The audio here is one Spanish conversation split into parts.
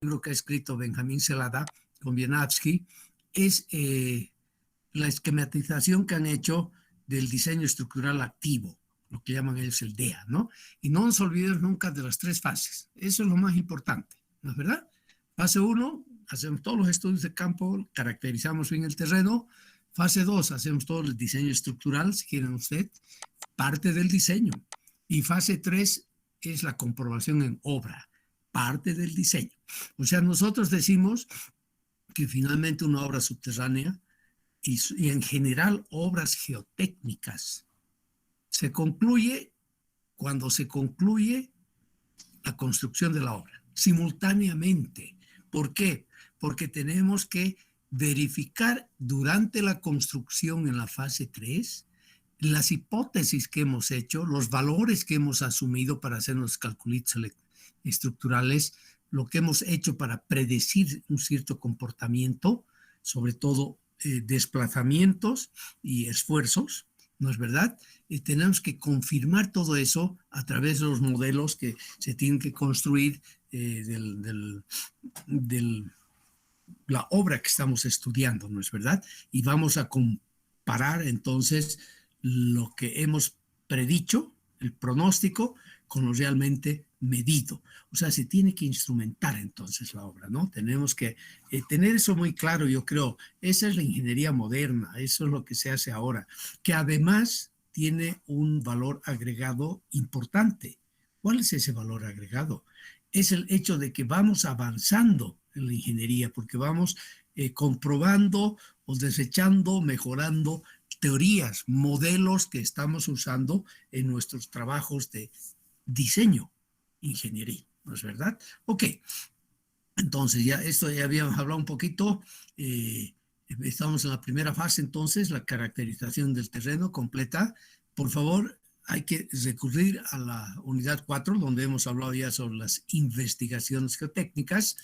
libro que ha escrito Benjamín Zelada con Wieniawski, es la esquematización que han hecho del diseño estructural activo, lo que llaman ellos el DEA, ¿no? Y no nos olvidemos nunca de las tres fases. Eso es lo más importante, ¿no es verdad? Fase 1, hacemos todos los estudios de campo, caracterizamos bien el terreno. Fase 2, hacemos todo el diseño estructural, si quieren usted, parte del diseño. Y fase 3 es la comprobación en obra, parte del diseño. O sea, nosotros decimos que finalmente una obra subterránea y en general obras geotécnicas se concluye cuando se concluye la construcción de la obra, simultáneamente. ¿Por qué? Porque tenemos que verificar durante la construcción en la fase 3 las hipótesis que hemos hecho, los valores que hemos asumido para hacer los calculitos estructurales, lo que hemos hecho para predecir un cierto comportamiento, sobre todo desplazamientos y esfuerzos, ¿no es verdad? Tenemos que confirmar todo eso a través de los modelos que se tienen que construir de la obra que estamos estudiando, ¿no es verdad? Y vamos a comparar entonces lo que hemos predicho, el pronóstico, con lo realmente medido. O sea, se tiene que instrumentar entonces la obra, ¿no? Tenemos que tener eso muy claro, yo creo. Esa es la ingeniería moderna, eso es lo que se hace ahora, que además tiene un valor agregado importante. ¿Cuál es ese valor agregado? Es el hecho de que vamos avanzando en la ingeniería, porque vamos comprobando o desechando, mejorando teorías, modelos que estamos usando en nuestros trabajos de diseño, ingeniería, ¿no es verdad? Ok, entonces ya esto ya habíamos hablado un poquito, estamos en la primera fase entonces, la caracterización del terreno completa. Por favor, hay que recurrir a la unidad 4, donde hemos hablado ya sobre las investigaciones geotécnicas.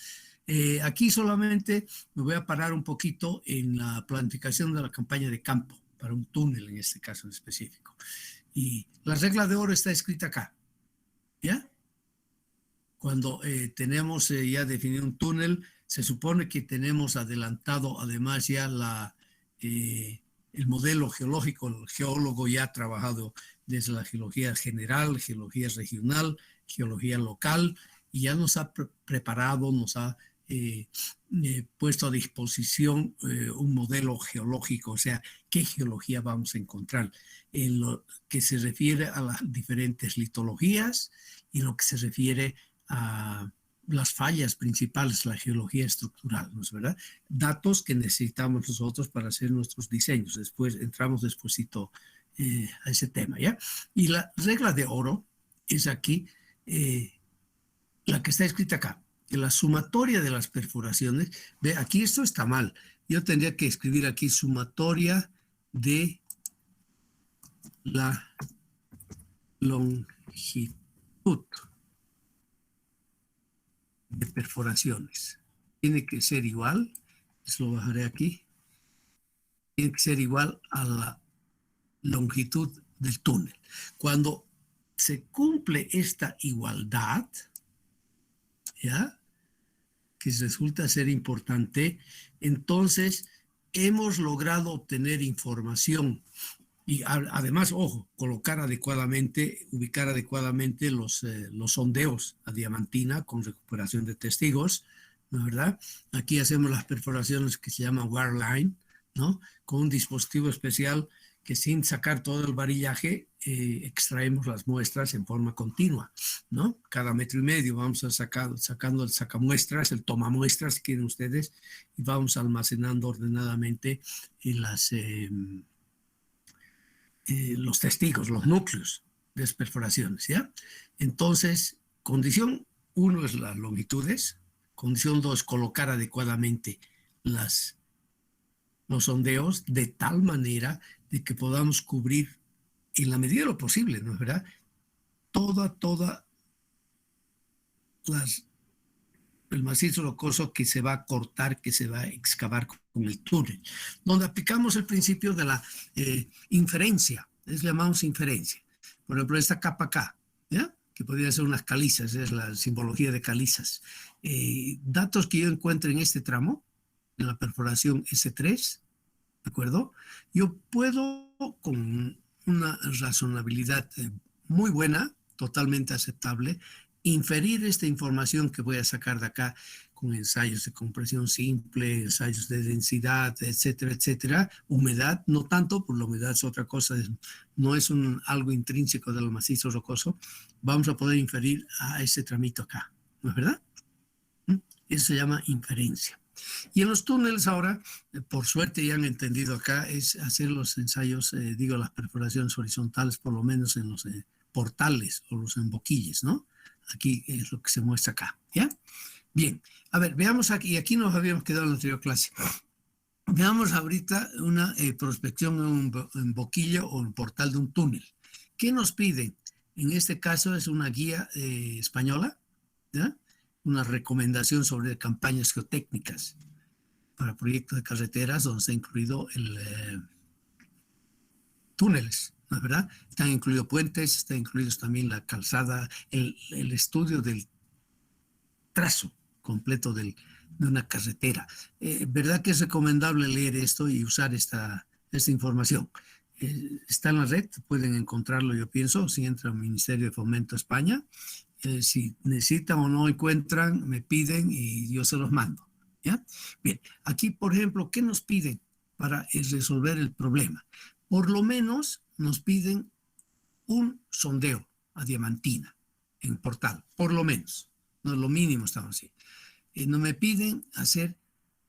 Aquí solamente me voy a parar un poquito en la planificación de la campaña de campo, para un túnel en este caso en específico. Y la regla de oro está escrita acá, ¿ya? Cuando tenemos ya definido un túnel, se supone que tenemos adelantado además ya el modelo geológico. El geólogo ya ha trabajado desde la geología general, geología regional, geología local, y ya nos ha preparado, nos ha puesto a disposición un modelo geológico, o sea, qué geología vamos a encontrar en lo que se refiere a las diferentes litologías y lo que se refiere a las fallas principales, la geología estructural, ¿no es verdad? Datos que necesitamos nosotros para hacer nuestros diseños. Después entramos despuesito a ese tema, ¿ya? Y la regla de oro es aquí, la que está escrita acá, que la sumatoria de las perforaciones, ve, aquí esto está mal. Yo tendría que escribir aquí sumatoria de la longitud de perforaciones. Tiene que ser igual, eso lo bajaré aquí, tiene que ser igual a la longitud del túnel. Cuando se cumple esta igualdad, ¿ya?, que resulta ser importante, entonces hemos logrado obtener información y además, ojo, colocar adecuadamente, ubicar adecuadamente los sondeos a diamantina con recuperación de testigos, ¿no es verdad? Aquí hacemos las perforaciones que se llaman wireline, ¿no? Con un dispositivo especial que sin sacar todo el varillaje, extraemos las muestras en forma continua, ¿no? Cada 1,5 metros vamos a sacando el sacamuestras, el tomamuestras, si quieren ustedes, y vamos almacenando ordenadamente en los testigos, los núcleos de las perforaciones, ¿ya? Entonces, condición 1 es las longitudes, condición 2, colocar adecuadamente los sondeos de tal manera de que podamos cubrir en la medida de lo posible, ¿no es verdad?, toda el macizo rocoso que se va a cortar, que se va a excavar con el túnel, donde aplicamos el principio de la inferencia, les llamamos inferencia. Por ejemplo, esta capa acá, ¿ya?, que podría ser unas calizas, es la simbología de calizas. Datos que yo encuentre en este tramo, en la perforación S3, ¿de acuerdo? Yo puedo, con una razonabilidad muy buena, totalmente aceptable, inferir esta información que voy a sacar de acá con ensayos de compresión simple, ensayos de densidad, etcétera, etcétera. Humedad, no tanto, por la humedad es otra cosa, no es algo intrínseco del macizo rocoso. Vamos a poder inferir a ese tramito acá, ¿no es verdad? Eso se llama inferencia. Y en los túneles ahora, por suerte ya han entendido acá, es hacer los ensayos, las perforaciones horizontales, por lo menos en los portales o los emboquilles, ¿no? Aquí es lo que se muestra acá, ¿ya? Bien, a ver, veamos aquí, aquí nos habíamos quedado en la anterior clase. Veamos ahorita una prospección en un boquillo o un portal de un túnel. ¿Qué nos piden? En este caso es una guía española, ¿ya? Una recomendación sobre campañas geotécnicas para proyectos de carreteras donde está incluido túneles, ¿no es verdad? Están incluidos puentes, están incluidos también la calzada, el estudio del trazo completo de una carretera. ¿Verdad que es recomendable leer esto y usar esta información? Está en la red, pueden encontrarlo, yo pienso, si entran al Ministerio de Fomento España. Si necesitan o no encuentran, me piden y yo se los mando. ¿Ya? Bien, aquí, por ejemplo, ¿qué nos piden para resolver el problema? Por lo menos nos piden un sondeo a diamantina en portal, por lo menos. No es lo mínimo, estamos así. No me piden hacer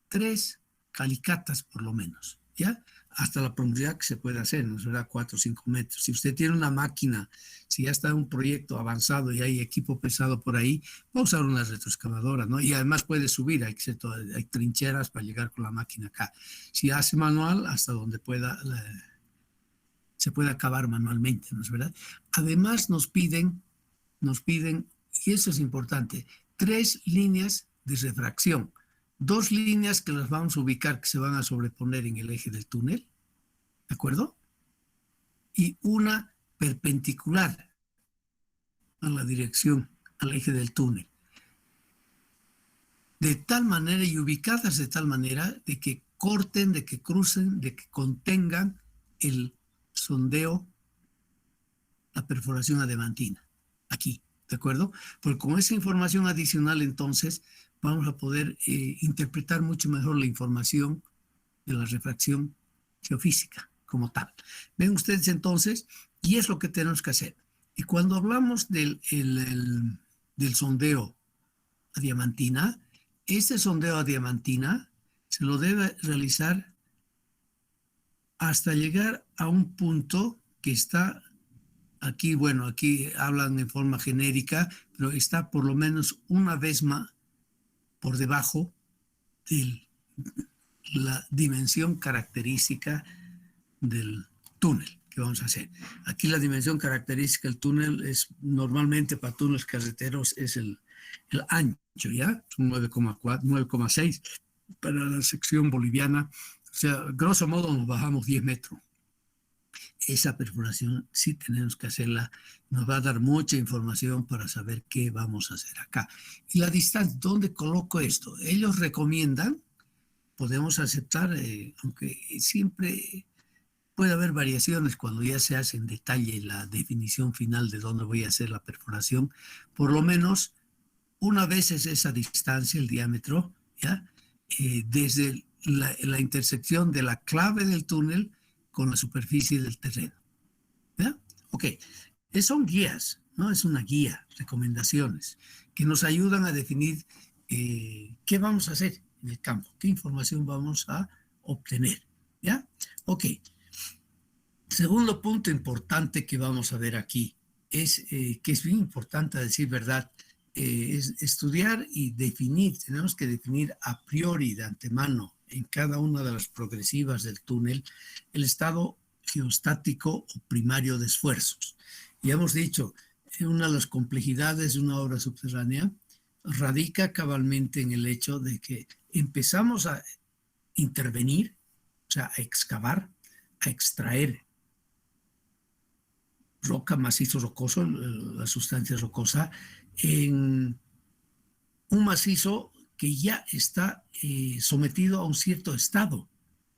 3 calicatas por lo menos, ¿ya? Hasta la profundidad que se puede hacer, ¿no será 4 o 5 metros? Si usted tiene una máquina, si ya está en un proyecto avanzado y hay equipo pesado por ahí, va a usar una retroexcavadora, ¿no? Y además puede subir, hay trincheras para llegar con la máquina acá. Si hace manual, hasta donde pueda, se puede acabar manualmente, ¿no es verdad? Además nos piden, y eso es importante, 3 líneas de refracción. 2 líneas que las vamos a ubicar, que se van a sobreponer en el eje del túnel, ¿de acuerdo? Y una perpendicular a la dirección, al eje del túnel. De tal manera y ubicadas de tal manera de que corten, de que crucen, de que contengan el sondeo, la perforación adamantina, aquí, ¿de acuerdo? Porque con esa información adicional, entonces, vamos a poder interpretar mucho mejor la información de la refracción geofísica como tal. Ven ustedes entonces, y es lo que tenemos que hacer. Y cuando hablamos del sondeo a diamantina, este sondeo a diamantina se lo debe realizar hasta llegar a un punto que está aquí, bueno, aquí hablan en forma genérica, pero está por lo menos una vez más por debajo de la dimensión característica del túnel que vamos a hacer. Aquí la dimensión característica del túnel es normalmente para túneles carreteros es el ancho, ¿ya? 9,4, 9,6 para la sección boliviana. O sea, grosso modo nos bajamos 10 metros. Esa perforación sí tenemos que hacerla, nos va a dar mucha información para saber qué vamos a hacer acá. Y la distancia, ¿dónde coloco esto? Ellos recomiendan, podemos aceptar, aunque siempre puede haber variaciones cuando ya se hace en detalle la definición final de dónde voy a hacer la perforación, por lo menos una vez es esa distancia, el diámetro, ¿ya? Desde la intersección de la clave del túnel con la superficie del terreno. ¿Ya? Ok, son guías, ¿no? Es una guía, recomendaciones, que nos ayudan a definir qué vamos a hacer en el campo, qué información vamos a obtener. ¿Ya? Ok. Segundo punto importante que vamos a ver aquí es que es bien importante, a decir verdad, es estudiar y definir, tenemos que definir a priori de antemano en cada una de las progresivas del túnel el estado geostático o primario de esfuerzos. Ya hemos dicho, una de las complejidades de una obra subterránea radica cabalmente en el hecho de que empezamos a intervenir, o sea, a excavar, a extraer roca, macizo rocoso, la sustancia rocosa, en un macizo que ya está sometido a un cierto estado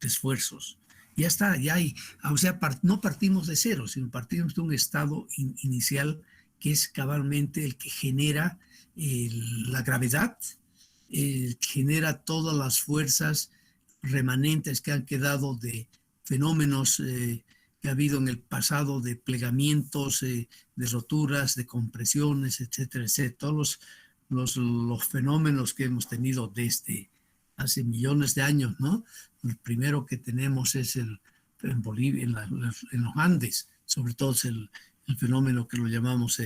de esfuerzos. Ya está, ya hay, o sea, no partimos de cero, sino partimos de un estado inicial que es cabalmente el que genera la gravedad, genera todas las fuerzas remanentes que han quedado de fenómenos que ha habido en el pasado, de plegamientos, de roturas, de compresiones, etcétera, etcétera. Todos los fenómenos que hemos tenido desde hace millones de años, ¿no? El primero que tenemos es en Bolivia, en los Andes, sobre todo es el fenómeno que lo llamamos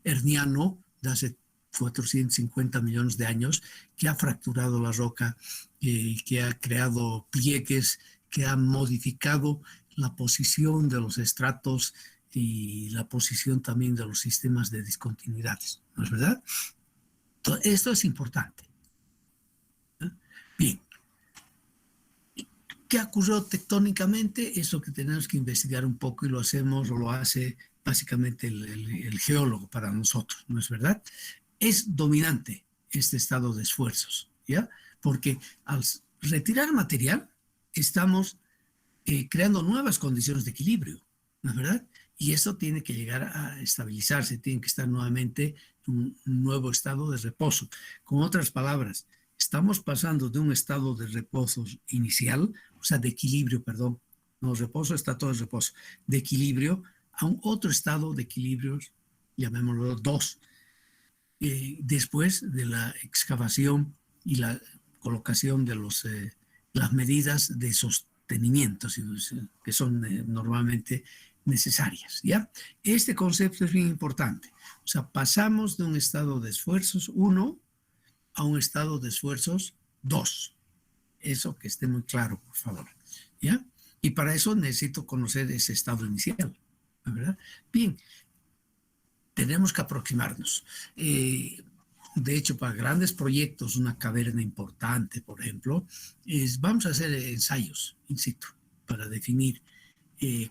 herniano, de hace 450 millones de años, que ha fracturado la roca, que ha creado pliegues, que ha modificado la posición de los estratos y la posición también de los sistemas de discontinuidades, ¿no es verdad? Entonces, esto es importante. Bien. ¿Qué ocurrió tectónicamente? Es lo que tenemos que investigar un poco y lo hacemos o lo hace básicamente el geólogo para nosotros, ¿no es verdad? Es dominante este estado de esfuerzos, ¿ya? Porque al retirar material estamos creando nuevas condiciones de equilibrio, ¿no es verdad? Y eso tiene que llegar a estabilizarse, tiene que estar nuevamente en un nuevo estado de reposo. Con otras palabras, estamos pasando de un estado de reposo inicial, o sea, de equilibrio, perdón, no reposo, está todo el reposo, de equilibrio, a un otro estado de equilibrio, llamémoslo 2, después de la excavación y la colocación de las medidas de sostenimiento que son normalmente necesarias, ¿ya? Este concepto es bien importante. O sea, pasamos de un estado de esfuerzos 1 a un estado de esfuerzos 2. Eso que esté muy claro, por favor, ¿ya? Y para eso necesito conocer ese estado inicial, ¿verdad? Bien, tenemos que aproximarnos. De hecho, para grandes proyectos, una caverna importante, por ejemplo, vamos a hacer ensayos in situ para definir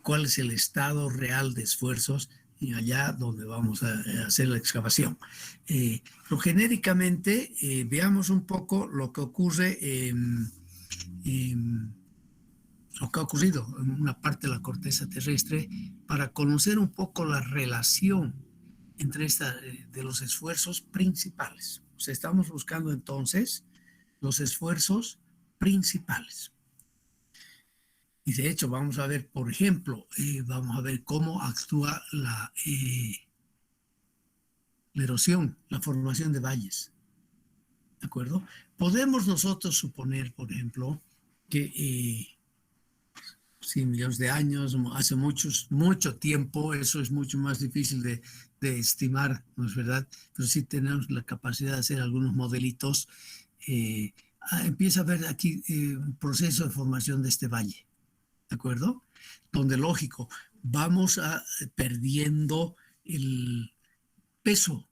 cuál es el estado real de esfuerzos y allá donde vamos a hacer la excavación. Pero genéricamente, veamos un poco lo que ocurre lo que ha ocurrido en una parte de la corteza terrestre para conocer un poco la relación entre de los esfuerzos principales. O sea, estamos buscando entonces los esfuerzos principales. Y de hecho vamos a ver, por ejemplo, vamos a ver cómo actúa la erosión, la formación de valles. ¿De acuerdo? Podemos nosotros suponer, por ejemplo, que 100 millones de años, hace mucho tiempo, eso es mucho más difícil de estimar, ¿no es verdad? Pero sí tenemos la capacidad de hacer algunos modelitos. Empieza a haber aquí un proceso de formación de este valle, ¿de acuerdo? Donde, lógico, vamos perdiendo el peso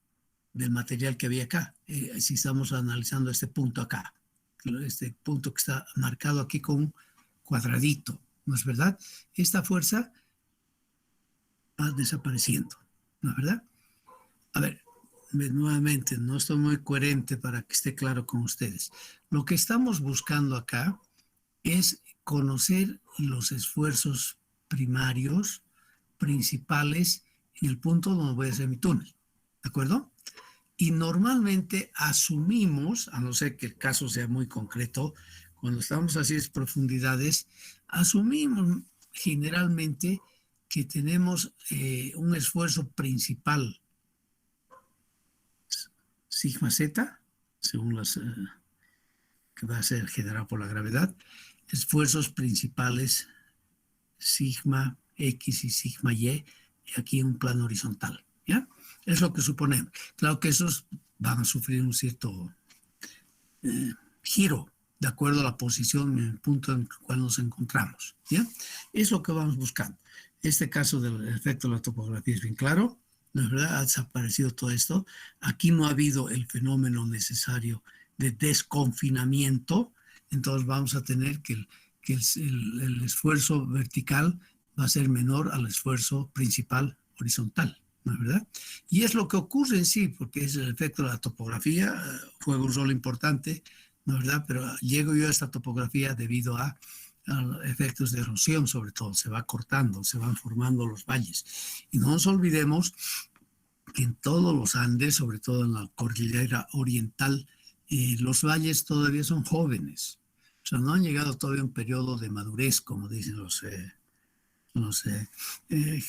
del material que había acá. Si estamos analizando este punto acá, este punto que está marcado aquí con un cuadradito, ¿no es verdad? Esta fuerza va desapareciendo, ¿no es verdad? A ver, nuevamente, no estoy muy coherente para que esté claro con ustedes. Lo que estamos buscando acá es conocer los esfuerzos primarios, principales, en el punto donde voy a hacer mi túnel, ¿de acuerdo? Y normalmente asumimos, a no ser que el caso sea muy concreto, cuando estamos así en profundidades, asumimos generalmente que tenemos un esfuerzo principal, sigma z, según las que va a ser generado por la gravedad, esfuerzos principales sigma x y sigma y, aquí en un plano horizontal, ¿ya? Es lo que suponemos. Claro que esos van a sufrir un cierto giro de acuerdo a la posición en el punto en el cual nos encontramos, ¿ya? Es lo que vamos buscando. Este caso del efecto de la topografía es bien claro, ¿no es verdad? Ha desaparecido todo esto. Aquí no ha habido el fenómeno necesario de desconfinamiento, entonces vamos a tener que el esfuerzo vertical va a ser menor al esfuerzo principal horizontal, ¿no es verdad? Y es lo que ocurre en sí, porque es el efecto de la topografía, juega un rol importante, ¿no es verdad? Pero llego yo a esta topografía debido a efectos de erosión, sobre todo, se va cortando, se van formando los valles. Y no nos olvidemos que en todos los Andes, sobre todo en la cordillera oriental, los valles todavía son jóvenes. O sea, no han llegado todavía a un periodo de madurez, como dicen los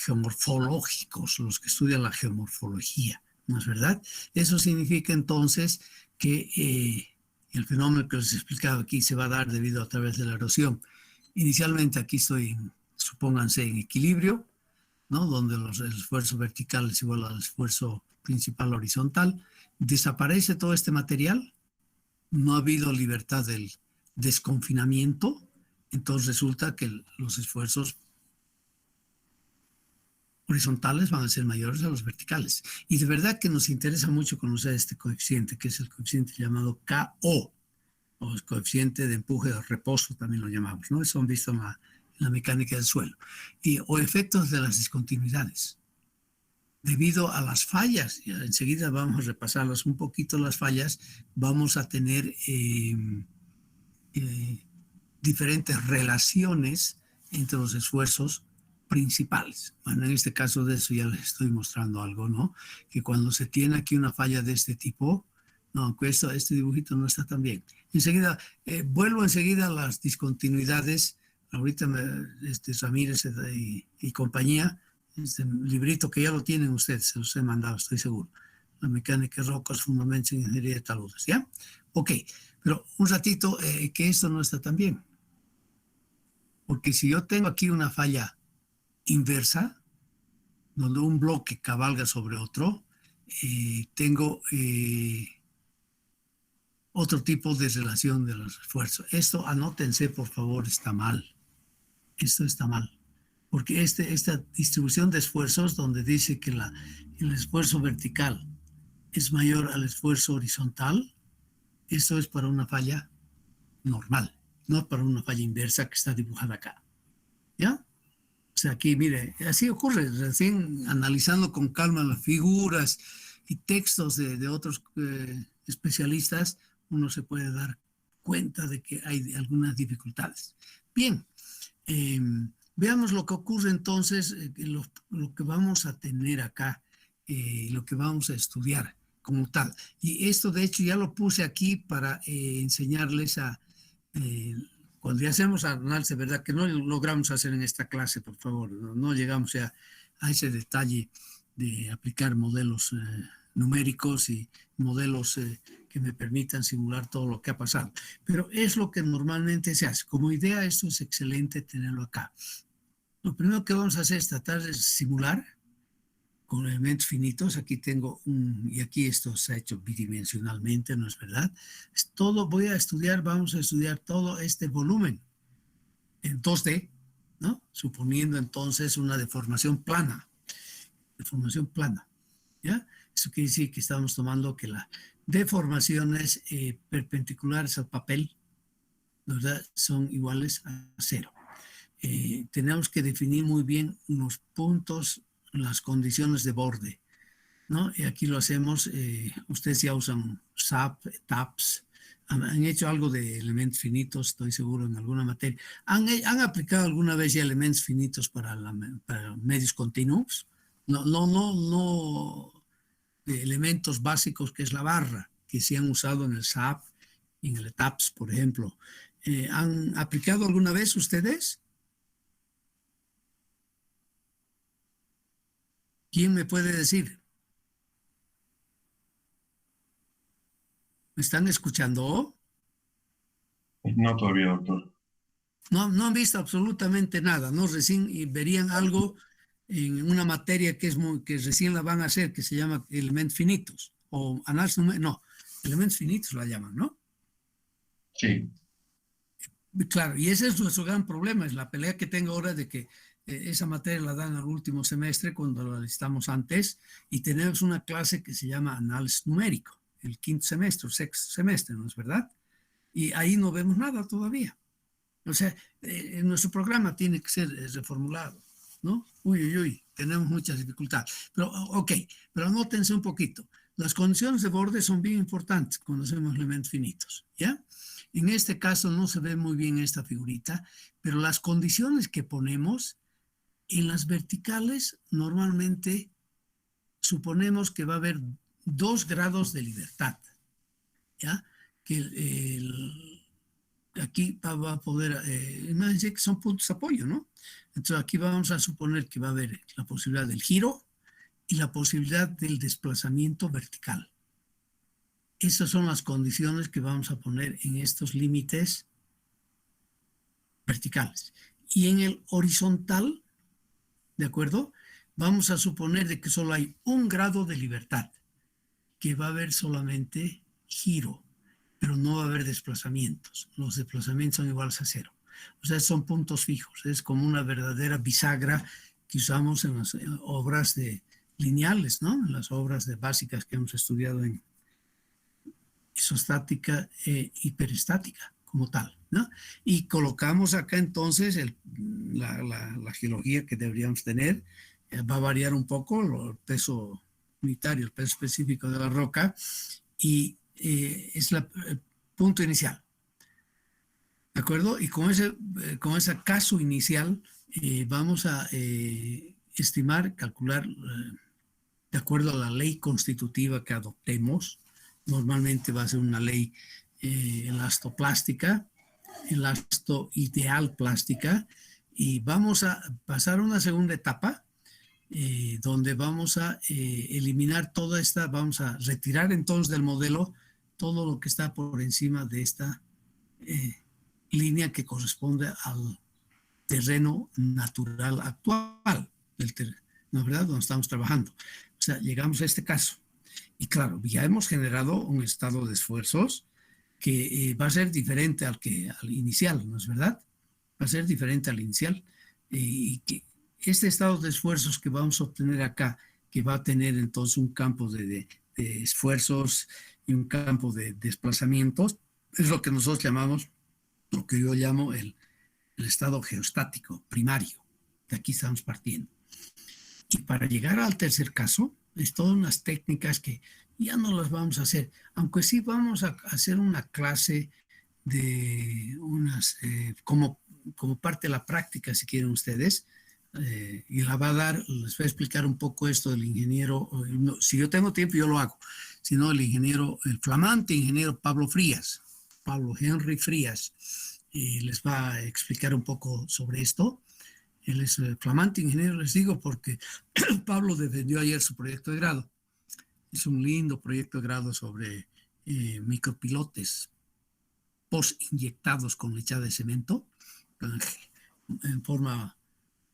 geomorfológicos, los que estudian la geomorfología, ¿no es verdad? Eso significa entonces que el fenómeno que les he explicado aquí se va a dar debido a través de la erosión. Inicialmente aquí estoy, supónganse, en equilibrio, ¿no? Donde el esfuerzo vertical es igual al esfuerzo principal horizontal. Desaparece todo este material, no ha habido libertad del desconfinamiento, entonces resulta que los esfuerzos horizontales van a ser mayores a los verticales. Y de verdad que nos interesa mucho conocer este coeficiente, que es el coeficiente llamado KO, o el coeficiente de empuje o reposo, también lo llamamos, ¿no? Eso han visto en la mecánica del suelo. O efectos de las discontinuidades. Debido a las fallas, y enseguida vamos a repasarlas un poquito las fallas, vamos a tener diferentes relaciones entre los esfuerzos principales. Bueno, en este caso de eso ya les estoy mostrando algo, ¿no? Que cuando se tiene aquí una falla de este tipo, no, este dibujito no está tan bien. Enseguida, vuelvo enseguida a las discontinuidades. Ahorita Ramírez y compañía, este librito que ya lo tienen ustedes, se los he mandado, estoy seguro. La mecánica de rocas, fundamentos en ingeniería de taludes, ¿ya? Ok, pero un ratito que esto no está tan bien. Porque si yo tengo aquí una falla inversa, donde un bloque cabalga sobre otro, tengo otro tipo de relación de los esfuerzos. Esto, anótense, por favor, está mal. Esto está mal. Porque esta distribución de esfuerzos, donde dice que el esfuerzo vertical es mayor al esfuerzo horizontal, eso es para una falla normal, no para una falla inversa que está dibujada acá. ¿Ya? O sea, aquí, mire, así ocurre, recién analizando con calma las figuras y textos de otros especialistas, uno se puede dar cuenta de que hay algunas dificultades. Bien, eh, veamos lo que ocurre entonces, lo que vamos a tener acá, lo que vamos a estudiar como tal. Y esto, de hecho, ya lo puse aquí para enseñarles cuando ya hacemos análisis, ¿verdad? Que no logramos hacer en esta clase, por favor, no llegamos a ese detalle de aplicar modelos numéricos y modelos que me permitan simular todo lo que ha pasado. Pero es lo que normalmente se hace. Como idea, esto es excelente tenerlo acá. Lo primero que vamos a hacer es tratar de simular con elementos finitos. Aquí tengo y aquí esto se ha hecho bidimensionalmente, ¿no es verdad? Es todo, vamos a estudiar todo este volumen en 2D, ¿no? Suponiendo entonces una deformación plana, ¿ya? Eso quiere decir que estamos tomando que las deformaciones perpendiculares al papel, ¿verdad? Son iguales a 0. Tenemos que definir muy bien los puntos, las condiciones de borde, ¿no? Y aquí lo hacemos, ustedes ya usan SAP, TAPS, han hecho algo de elementos finitos, estoy seguro, en alguna materia. ¿Han aplicado alguna vez ya elementos finitos para medios continuos? No, elementos básicos que es la barra, que se han usado en el SAP, en el TAPS, por ejemplo. ¿Han aplicado alguna vez ustedes? ¿Quién me puede decir? ¿Me están escuchando? No todavía, doctor. No han visto absolutamente nada, ¿no? Recién verían algo en una materia que recién la van a hacer, que se llama elementos finitos, o análisis no, elementos finitos la llaman, ¿no? Sí. Claro, y ese es nuestro gran problema, es la pelea que tengo ahora de que esa materia la dan al último semestre cuando la listamos antes, y tenemos una clase que se llama análisis numérico, el quinto semestre, sexto semestre, ¿no es verdad? Y ahí no vemos nada todavía. O sea, nuestro programa tiene que ser reformulado. ¿no? Uy, uy, uy, tenemos muchas dificultades. Pero, ok, pero anótense un poquito. Las condiciones de borde son bien importantes cuando hacemos elementos finitos, ¿ya? En este caso no se ve muy bien esta figurita, pero las condiciones que ponemos en las verticales normalmente suponemos que va a haber 2 grados de libertad, ¿ya? Que aquí va a poder, imagínense que son puntos de apoyo, ¿no? Entonces aquí vamos a suponer que va a haber la posibilidad del giro y la posibilidad del desplazamiento vertical. Esas son las condiciones que vamos a poner en estos límites verticales. Y en el horizontal, ¿de acuerdo? Vamos a suponer de que solo hay 1 grado de libertad, que va a haber solamente giro, pero no va a haber desplazamientos. Los desplazamientos son iguales a 0. O sea, son puntos fijos. Es como una verdadera bisagra que usamos en las obras lineales, ¿no? En las obras básicas que hemos estudiado en isostática e hiperestática como tal, ¿no? Y colocamos acá entonces la geología que deberíamos tener. Va a variar un poco el peso unitario, el peso específico de la roca, y es el punto inicial. ¿De acuerdo? Y con ese caso inicial vamos a estimar, calcular, de acuerdo a la ley constitutiva que adoptemos. Normalmente va a ser una ley elastoplástica, elastoideal plástica, y vamos a pasar a una segunda etapa donde vamos a eliminar toda esta, vamos a retirar entonces del modelo todo lo que está por encima de esta línea que corresponde al terreno natural actual, ¿no es verdad? Donde estamos trabajando. O sea, llegamos a este caso. Y claro, ya hemos generado un estado de esfuerzos que va a ser diferente al inicial, ¿no es verdad? Va a ser diferente al inicial. Y que este estado de esfuerzos que vamos a obtener acá, que va a tener entonces un campo de esfuerzos y un campo de desplazamientos, es lo que nosotros llamamos, lo que yo llamo el estado geostático primario. De aquí estamos partiendo. Y para llegar al tercer caso, es todas unas técnicas que ya no las vamos a hacer, aunque sí vamos a hacer una clase de unas, como parte de la práctica, si quieren ustedes, y la va a dar, les voy a explicar un poco esto del ingeniero, no, si yo tengo tiempo yo lo hago, sino el flamante ingeniero Pablo Henry Frías, les va a explicar un poco sobre esto. Él es flamante ingeniero, les digo, porque Pablo defendió ayer su proyecto de grado. Es un lindo proyecto de grado sobre micropilotes post-inyectados con lechada de cemento. En forma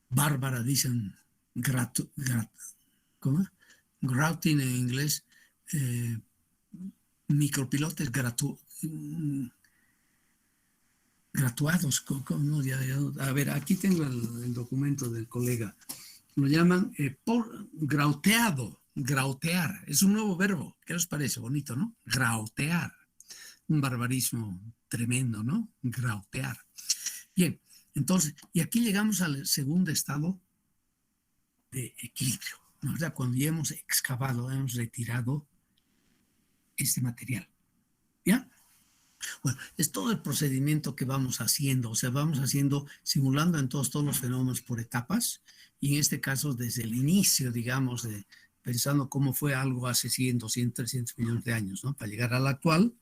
bárbara dicen ¿cómo? Grouting en inglés. Micropilotes gratuados. A ver, aquí tengo el documento del colega. Lo llaman grautear. Es un nuevo verbo. ¿Qué les parece? Bonito, ¿no? Grautear. Un barbarismo tremendo, ¿no? Grautear. Bien, entonces, y aquí llegamos al segundo estado de equilibrio, ¿no? O sea, cuando ya hemos excavado, hemos retirado este material. ¿Ya? Bueno, es todo el procedimiento que vamos haciendo, o sea, vamos haciendo, simulando en todos los fenómenos por etapas, y en este caso desde el inicio, digamos, pensando cómo fue algo hace 100, 200, 300 millones de años, ¿no? Para llegar al actual,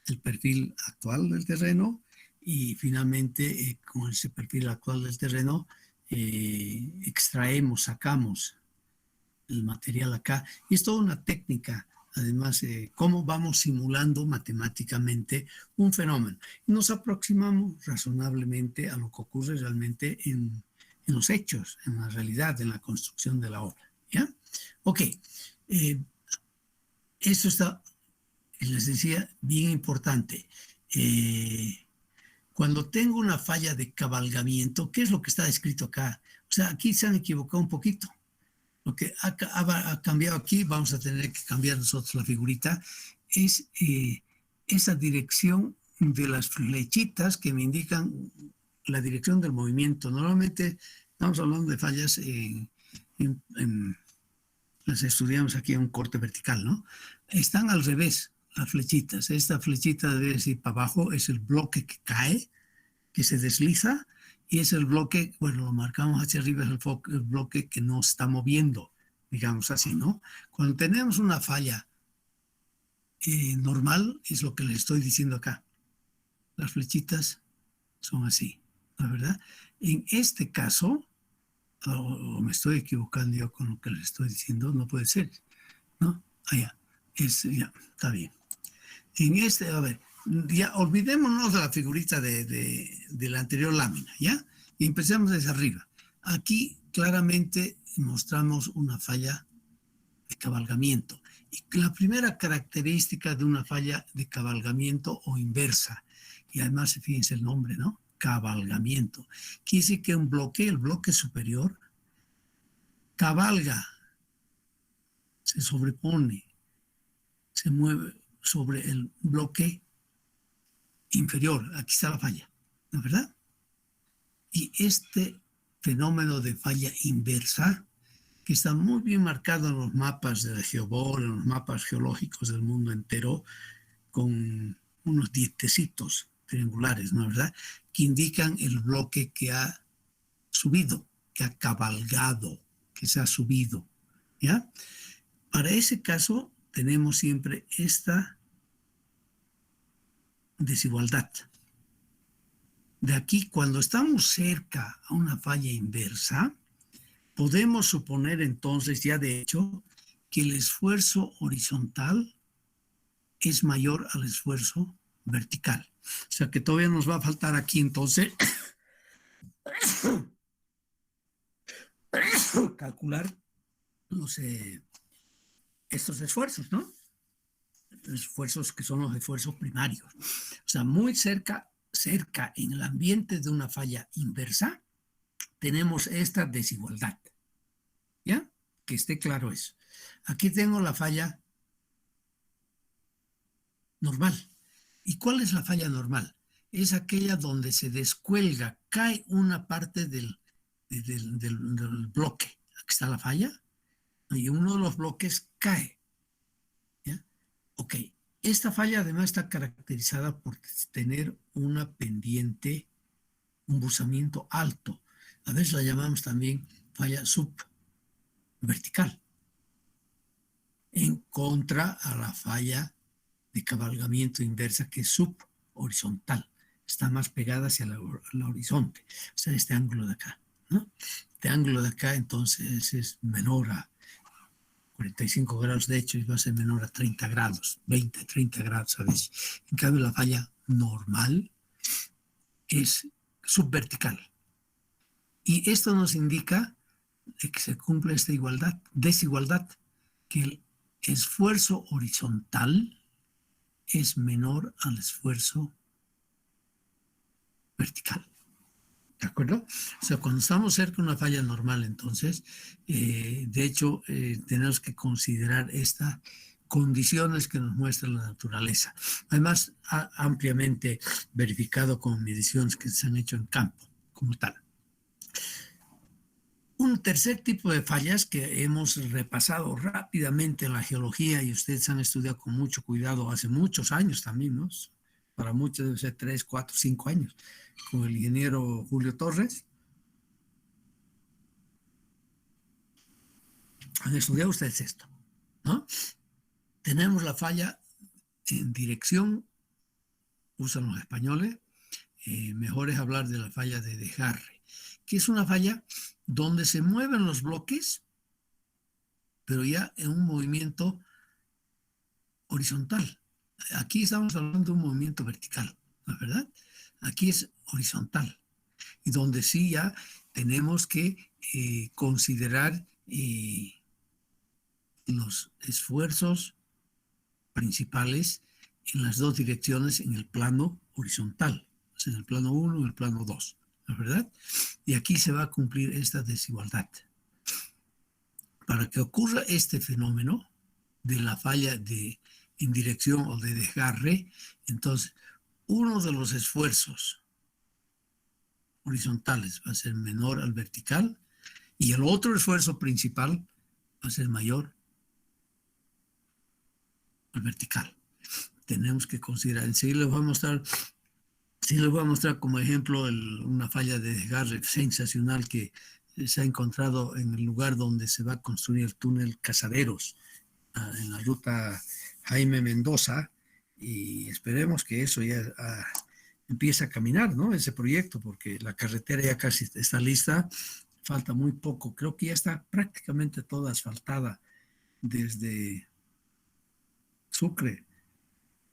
el perfil actual del terreno, y finalmente con ese perfil actual del terreno extraemos, sacamos el material acá, y es toda una técnica. Además, cómo vamos simulando matemáticamente un fenómeno. Y nos aproximamos razonablemente a lo que ocurre realmente en los hechos, en la realidad, en la construcción de la obra. ¿Ya? Ok. Esto está, les decía, bien importante. Cuando tengo una falla de cabalgamiento, ¿qué es lo que está escrito acá? O sea, aquí se han equivocado un poquito. Lo que ha cambiado aquí, vamos a tener que cambiar nosotros la figurita, es esa dirección de las flechitas que me indican la dirección del movimiento. Normalmente Estamos hablando de fallas las estudiamos aquí en un corte vertical, ¿no? Están al revés las flechitas. Esta flechita debe ir para abajo, es el bloque que cae, que se desliza, y es el bloque, bueno, lo marcamos hacia arriba, es el bloque que no está moviendo, digamos así, ¿no? Cuando tenemos una falla normal, es lo que les estoy diciendo acá. Las flechitas son así, ¿no es verdad? En este caso, o me estoy equivocando yo con lo que les estoy diciendo, no puede ser, ¿no? Allá, ya, está bien. En este, a ver, ya olvidémonos de la figurita de la anterior lámina, ¿ya? Y empecemos desde arriba. Aquí claramente mostramos una falla de cabalgamiento. Y la primera característica de una falla de cabalgamiento o inversa, y además fíjense el nombre, ¿no? Cabalgamiento. Quiere decir que un bloque, el bloque superior, cabalga, se sobrepone, se mueve sobre el bloque inferior. Aquí está la falla, ¿no es verdad? Y este fenómeno de falla inversa, que está muy bien marcado en los mapas de la GeoBol, en los mapas geológicos del mundo entero, con unos dientecitos triangulares, ¿no es verdad?, que indican el bloque que ha subido, que ha cabalgado, que se ha subido, ¿ya? Para ese caso tenemos siempre esta desigualdad. De aquí, cuando estamos cerca a una falla inversa, podemos suponer entonces ya de hecho que el esfuerzo horizontal es mayor al esfuerzo vertical. O sea que todavía nos va a faltar aquí entonces calcular estos esfuerzos, ¿no? Los esfuerzos que son los esfuerzos primarios. O sea, muy cerca en el ambiente de una falla inversa, tenemos esta desigualdad. ¿Ya? Que esté claro eso. Aquí tengo la falla normal. ¿Y cuál es la falla normal? Es aquella donde se descuelga, cae una parte del bloque. Aquí está la falla. Y uno de los bloques cae. ¿Ya? Ok. Esta falla además está caracterizada por tener una pendiente, un buzamiento alto. A veces la llamamos también falla subvertical, en contra a la falla de cabalgamiento inversa, que es subhorizontal, está más pegada hacia el horizonte, o sea, este ángulo de acá, ¿no? Este ángulo de acá entonces es menor a 45 grados, de hecho, y va a ser menor a 30 grados, 20, 30 grados a veces. En cambio, la falla normal es subvertical. Y esto nos indica de que se cumple esta desigualdad, que el esfuerzo horizontal es menor al esfuerzo vertical. ¿De acuerdo? O sea, cuando estamos cerca de una falla normal, entonces, de hecho, tenemos que considerar estas condiciones que nos muestra la naturaleza. Además, ampliamente verificado con mediciones que se han hecho en campo, como tal. Un tercer tipo de fallas que hemos repasado rápidamente en la geología y ustedes han estudiado con mucho cuidado hace muchos años también, ¿no? Para muchos debe ser 3, 4, 5 años, con el ingeniero Julio Torres. Han estudiado ustedes esto, ¿no? Tenemos la falla en dirección, usan los españoles, mejor es hablar de la falla de desgarre, que es una falla donde se mueven los bloques, pero ya en un movimiento horizontal. Aquí estamos hablando de un movimiento vertical, ¿no es verdad? Aquí es horizontal, y donde sí ya tenemos que considerar los esfuerzos principales en las dos direcciones en el plano horizontal, o sea, en el plano 1 y en el plano 2, ¿no es verdad? Y aquí se va a cumplir esta desigualdad. Para que ocurra este fenómeno de la falla en dirección o de desgarre, entonces uno de los esfuerzos horizontales va a ser menor al vertical y el otro esfuerzo principal va a ser mayor al vertical. Tenemos que considerar, enseguida les voy a mostrar, sí les voy a mostrar como ejemplo una falla de desgarre sensacional que se ha encontrado en el lugar donde se va a construir el túnel Casaderos, en la ruta Jaime Mendoza, y esperemos que eso ya empiece a caminar, ¿no? Ese proyecto, porque la carretera ya casi está lista, falta muy poco, creo que ya está prácticamente toda asfaltada desde Sucre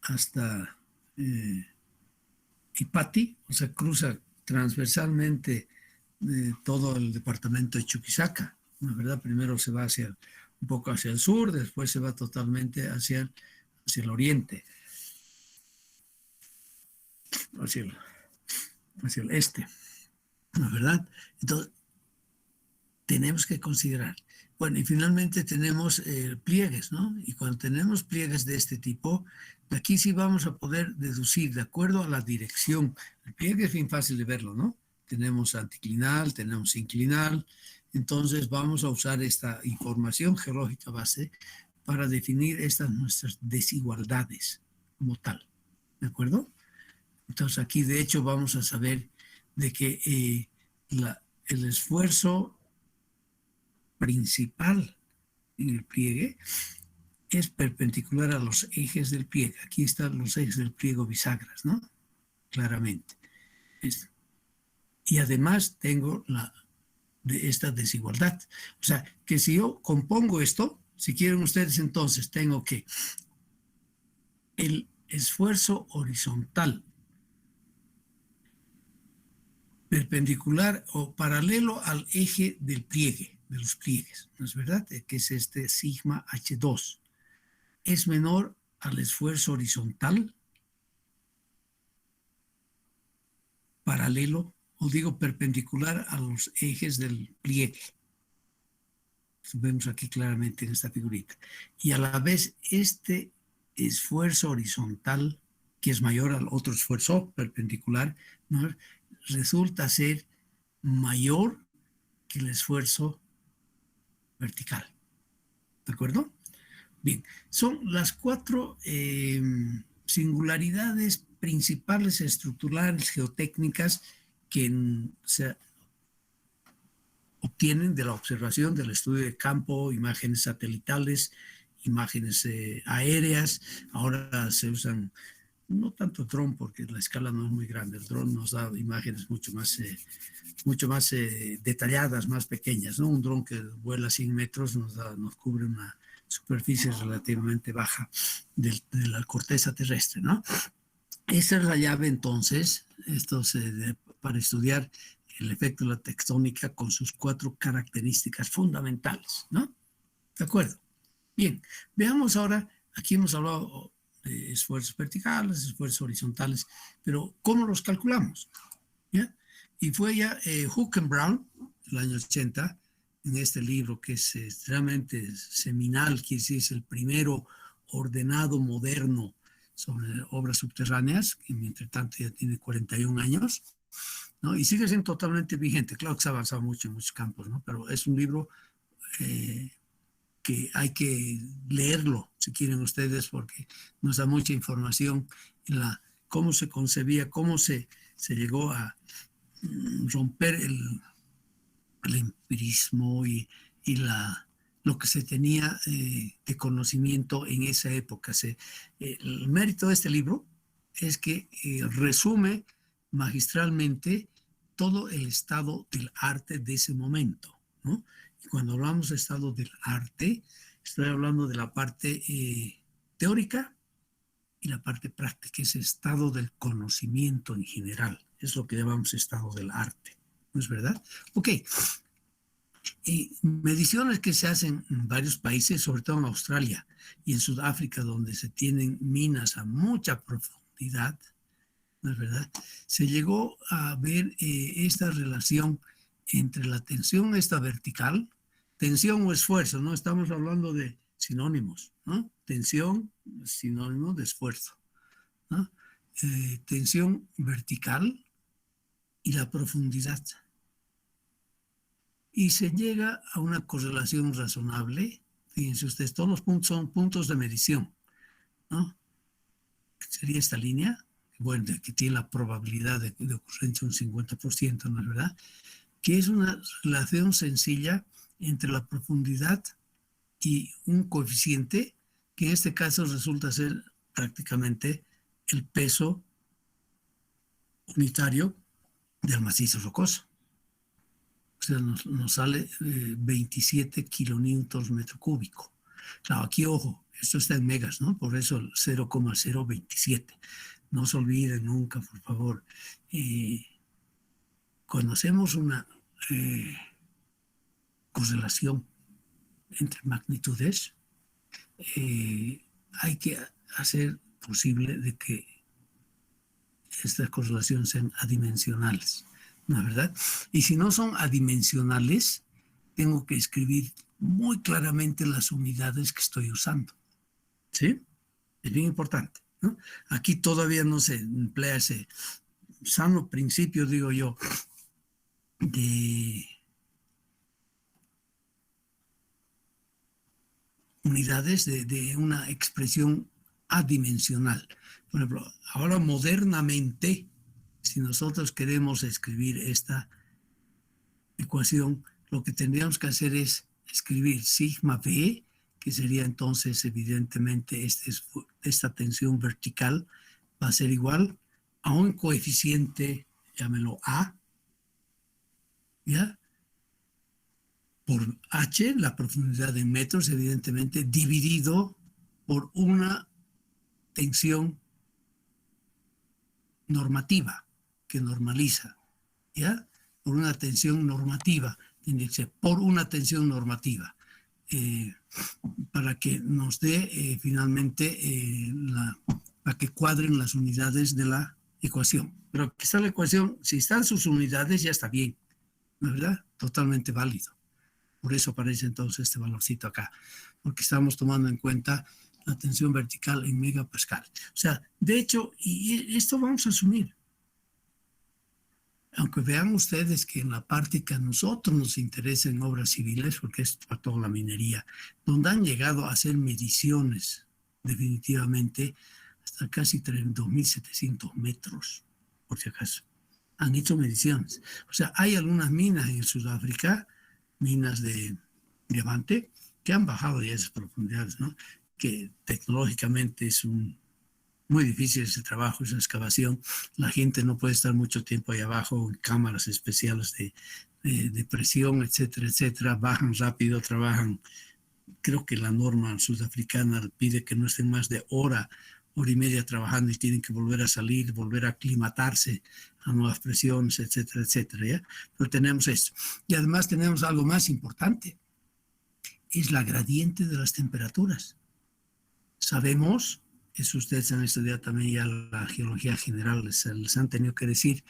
hasta Ipati, o sea, cruza transversalmente todo el departamento de Chuquisaca, ¿no? ¿Verdad? Primero se va un poco hacia el sur, después se va totalmente hacia el oriente, hacia el, hacia el este, ¿no? ¿Verdad? Entonces, tenemos que considerar. Bueno, y finalmente tenemos pliegues, ¿no? Y cuando tenemos pliegues de este tipo, aquí sí vamos a poder deducir de acuerdo a la dirección. El pliegue es bien fácil de verlo, ¿no? Tenemos anticlinal, tenemos inclinal, entonces vamos a usar esta información geológica base para definir estas nuestras desigualdades como tal, ¿de acuerdo? Entonces aquí de hecho vamos a saber de que el esfuerzo principal en el pliegue es perpendicular a los ejes del pliegue. Aquí están los ejes del pliegue bisagras, ¿no? Claramente. Y además tengo esta desigualdad. O sea, que si yo compongo esto, si quieren ustedes entonces, tengo que el esfuerzo horizontal perpendicular o paralelo al eje del pliegue, de los pliegues, ¿no es verdad? Que es este sigma H2. Es menor al esfuerzo horizontal paralelo, o digo perpendicular a los ejes del pliegue. Lo vemos aquí claramente en esta figurita. Y a la vez este esfuerzo horizontal, que es mayor al otro esfuerzo perpendicular, ¿no? Resulta ser mayor que el esfuerzo vertical. ¿De acuerdo? Bien, son las cuatro singularidades principales estructurales geotécnicas que se obtienen de la observación, del estudio de campo, imágenes satelitales, imágenes aéreas. Ahora se usan no tanto dron porque la escala no es muy grande. El dron nos da imágenes mucho más detalladas, más pequeñas, ¿no? Un dron que vuela 100 metros nos cubre una superficie relativamente baja de la corteza terrestre, ¿no? Esa es la llave entonces, para estudiar el efecto de la tectónica con sus cuatro características fundamentales, ¿no? ¿De acuerdo? Bien, veamos ahora, aquí hemos hablado de esfuerzos verticales, esfuerzos horizontales, pero ¿cómo los calculamos? ¿Ya? Y fue ya Hockenbraun, el año 80, en este libro que es extremadamente seminal, que es el primero ordenado moderno sobre obras subterráneas, que mientras tanto ya tiene 41 años, ¿no? Y sigue siendo totalmente vigente. Claro que se ha avanzado mucho en muchos campos, ¿no? Pero es un libro que hay que leerlo, si quieren ustedes, porque nos da mucha información en cómo se concebía, cómo se llegó a romper el empirismo y lo que se tenía de conocimiento en esa época. El mérito de este libro es que resume magistralmente todo el estado del arte de ese momento, ¿no? Y cuando hablamos de estado del arte, estoy hablando de la parte teórica y la parte práctica, ese estado del conocimiento en general. Es lo que llamamos estado del arte, ¿no es verdad? Ok. Mediciones que se hacen en varios países, sobre todo en Australia y en Sudáfrica, donde se tienen minas a mucha profundidad, ¿no es verdad? Se llegó a ver esta relación entre la tensión esta vertical, tensión o esfuerzo, ¿no? Estamos hablando de sinónimos, ¿no? Tensión, sinónimo de esfuerzo, ¿no? Tensión vertical y la profundidad. Y se llega a una correlación razonable. Fíjense ustedes, todos los puntos son puntos de medición, ¿no? Sería esta línea, bueno, que tiene la probabilidad de ocurrencia un 50%, ¿no es verdad? Que es una relación sencilla entre la profundidad y un coeficiente que en este caso resulta ser prácticamente el peso unitario del macizo rocoso. O sea, nos sale 27 kilonewtons metro cúbico. Claro, aquí, ojo, esto está en megas, ¿no? Por eso el 0,027. No se olviden nunca, por favor. Cuando hacemos una correlación entre magnitudes, hay que hacer posible de que estas correlaciones sean adimensionales, ¿no es verdad? Y si no son adimensionales, tengo que escribir muy claramente las unidades que estoy usando, ¿sí? Es bien importante, ¿no? Aquí todavía no se emplea ese sano principio, digo yo, de unidades de una expresión adimensional. Por ejemplo, ahora modernamente, si nosotros queremos escribir esta ecuación, lo que tendríamos que hacer es escribir sigma b, que sería entonces evidentemente esta tensión vertical, va a ser igual a un coeficiente, llámelo A, ¿ya? Por h, la profundidad en metros, evidentemente, dividido por una tensión normativa que normaliza, ¿ya? Por una tensión normativa, tiene que ser por una tensión normativa, para que nos dé finalmente para que cuadren las unidades de la ecuación. Pero aquí está la ecuación, si están sus unidades ya está bien, ¿no es verdad? Totalmente válido. Por eso aparece entonces este valorcito acá, porque estamos tomando en cuenta la tensión vertical en megapascal. O sea, de hecho, y esto vamos a asumir. Aunque vean ustedes que en la parte que a nosotros nos interesa en obras civiles, porque es para toda la minería, donde han llegado a hacer mediciones definitivamente hasta casi 2.700 metros, por si acaso. Han hecho mediciones. O sea, hay algunas minas en Sudáfrica, minas de diamante, que han bajado ya esas profundidades, ¿no? Que tecnológicamente es muy difícil ese trabajo, esa excavación. La gente no puede estar mucho tiempo ahí abajo en cámaras especiales de presión, etcétera, etcétera. Bajan rápido, trabajan. Creo que la norma sudafricana pide que no estén más de hora y media trabajando y tienen que volver a salir, volver a aclimatarse a nuevas presiones, etcétera, etcétera, ¿ya? Pero tenemos esto. Y además tenemos algo más importante, es la gradiente de las temperaturas. Sabemos, eso ustedes han estudiado también ya la geología general, les han tenido que decir,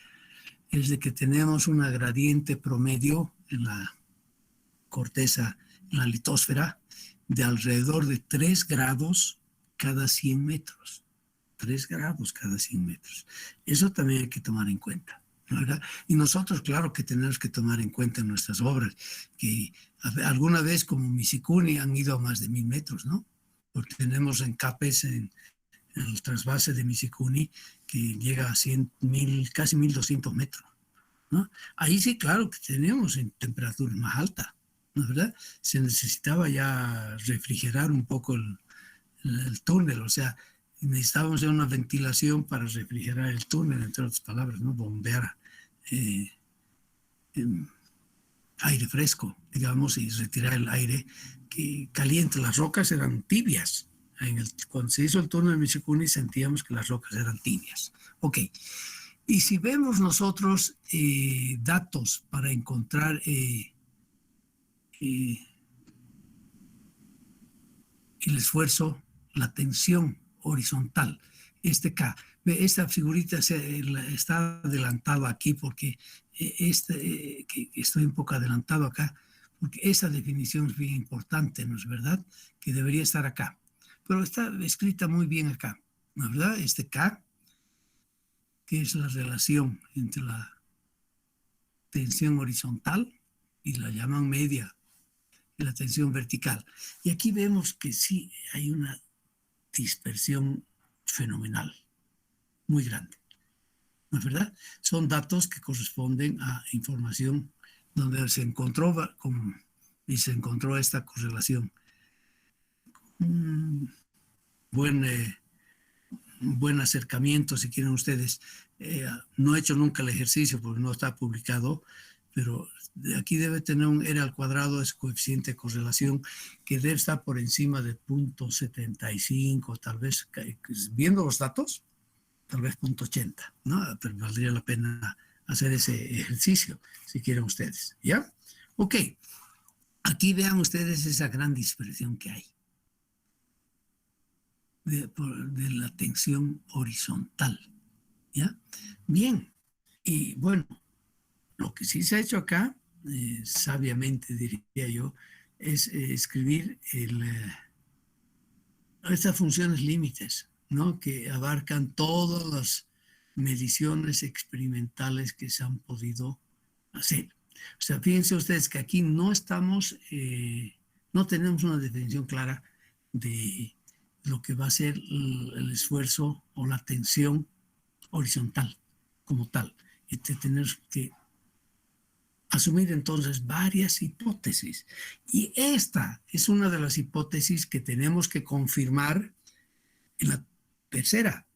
es de que tenemos una gradiente promedio en la corteza, en la litósfera, de alrededor de 3 grados cada 100 metros. 3 grados cada 100 metros. Eso también hay que tomar en cuenta, ¿verdad? Y nosotros, claro que tenemos que tomar en cuenta en nuestras obras, que alguna vez como Misicuni han ido a más de 1.000 metros, ¿no? Porque tenemos encapes en el trasvase de Misicuni que llega a 100.000, casi 1.200 metros, ¿no? Ahí sí, claro que tenemos en temperatura más alta, ¿no es verdad? Se necesitaba ya refrigerar un poco el túnel, o sea, necesitábamos una ventilación para refrigerar el túnel, entre otras palabras, ¿no? Bombear aire fresco, digamos, y retirar el aire que caliente. Las rocas eran tibias. Cuando se hizo el túnel de Misicuni sentíamos que las rocas eran tibias. Ok. Y si vemos nosotros datos para encontrar el esfuerzo, la tensión horizontal, K. Esta figurita está adelantada aquí porque que estoy un poco adelantado acá, porque esa definición es bien importante, ¿no es verdad? Que debería estar acá. Pero está escrita muy bien acá, ¿no es verdad? K, que es la relación entre la tensión horizontal y la llaman media, y la tensión vertical. Y aquí vemos que sí hay una dispersión fenomenal, muy grande. ¿No es verdad? Son datos que corresponden a información donde se encontró esta correlación. Buen, buen acercamiento, si quieren ustedes. No he hecho nunca el ejercicio porque no está publicado, pero aquí debe tener un R al cuadrado, es coeficiente de correlación, que debe estar por encima de 0.75, tal vez, viendo los datos, tal vez 0.80, ¿no? Pero valdría la pena hacer ese ejercicio, si quieren ustedes, ¿ya? Ok, aquí vean ustedes esa gran dispersión que hay de la tensión horizontal, ¿ya? Bien, y bueno, lo que sí se ha hecho acá, sabiamente diría yo, es escribir estas funciones límites, ¿no? Que abarcan todas las mediciones experimentales que se han podido hacer. O sea, fíjense ustedes que aquí no estamos, no tenemos una definición clara de lo que va a ser el esfuerzo o la tensión horizontal como tal. Y tener que asumir entonces varias hipótesis. Y esta es una de las hipótesis que tenemos que confirmar en la tercera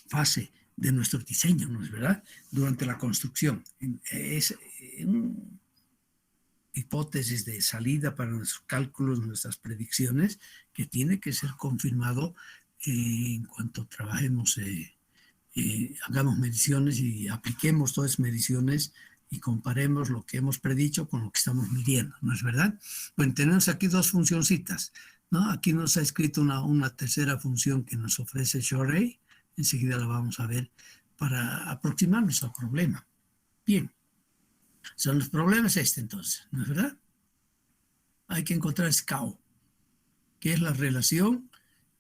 fase de nuestro diseño, ¿no es verdad? Durante la construcción. Es una hipótesis de salida para nuestros cálculos, nuestras predicciones, que tiene que ser confirmado en cuanto trabajemos, hagamos mediciones y apliquemos todas las mediciones y comparemos lo que hemos predicho con lo que estamos midiendo, ¿no es verdad? Bueno, tenemos aquí dos funcioncitas, ¿no? Aquí nos ha escrito una tercera función que nos ofrece Shorey, enseguida la vamos a ver, para aproximarnos al problema. Bien, son los problemas entonces, ¿no es verdad? Hay que encontrar SCAO, que es la relación